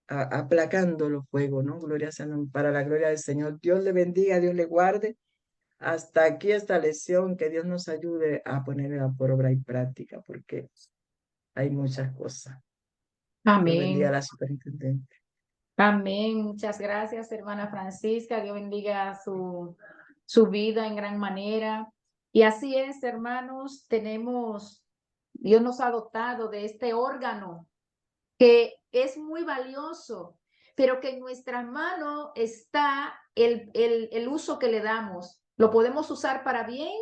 aplacando los fuegos, ¿no? Gloria sea para la gloria del Señor. Dios le bendiga, Dios le guarde. Hasta aquí esta lección, que Dios nos ayude a ponerla por obra y práctica, porque hay muchas cosas. Dios bendiga a Amén. la superintendente. Amén. Muchas gracias, hermana Francisca. Dios bendiga su vida en gran manera. Y así es, hermanos, Dios nos ha dotado de este órgano que es muy valioso, pero que en nuestras manos está el uso que le damos. Lo podemos usar para bien,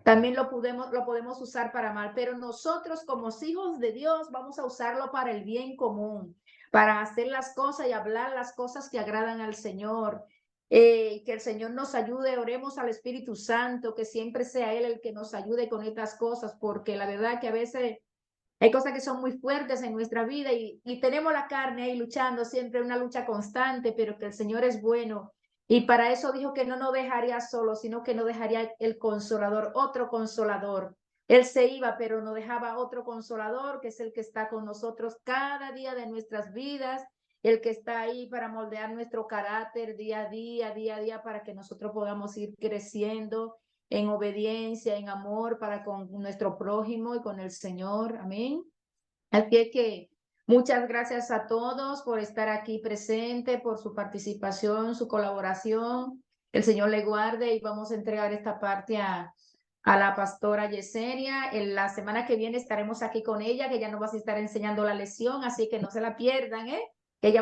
también lo podemos usar para mal, pero nosotros como hijos de Dios vamos a usarlo para el bien común, para hacer las cosas y hablar las cosas que agradan al Señor. Que el Señor nos ayude, oremos al Espíritu Santo, que siempre sea Él el que nos ayude con estas cosas, porque la verdad que a veces hay cosas que son muy fuertes en nuestra vida y tenemos la carne ahí luchando, siempre una lucha constante, pero que el Señor es bueno. Y para eso dijo que no nos dejaría solos, sino que nos dejaría el consolador, otro consolador. Él se iba, pero nos dejaba otro consolador, que es el que está con nosotros cada día de nuestras vidas, el que está ahí para moldear nuestro carácter día a día, para que nosotros podamos ir creciendo en obediencia, en amor para con nuestro prójimo y con el Señor. Amén. Así es que muchas gracias a todos por estar aquí presente, por su participación, su colaboración. El Señor le guarde y vamos a entregar esta parte a la pastora Yesenia. En la semana que viene estaremos aquí con ella, que ya nos va a estar enseñando la lección, así que no se la pierdan, ¿eh?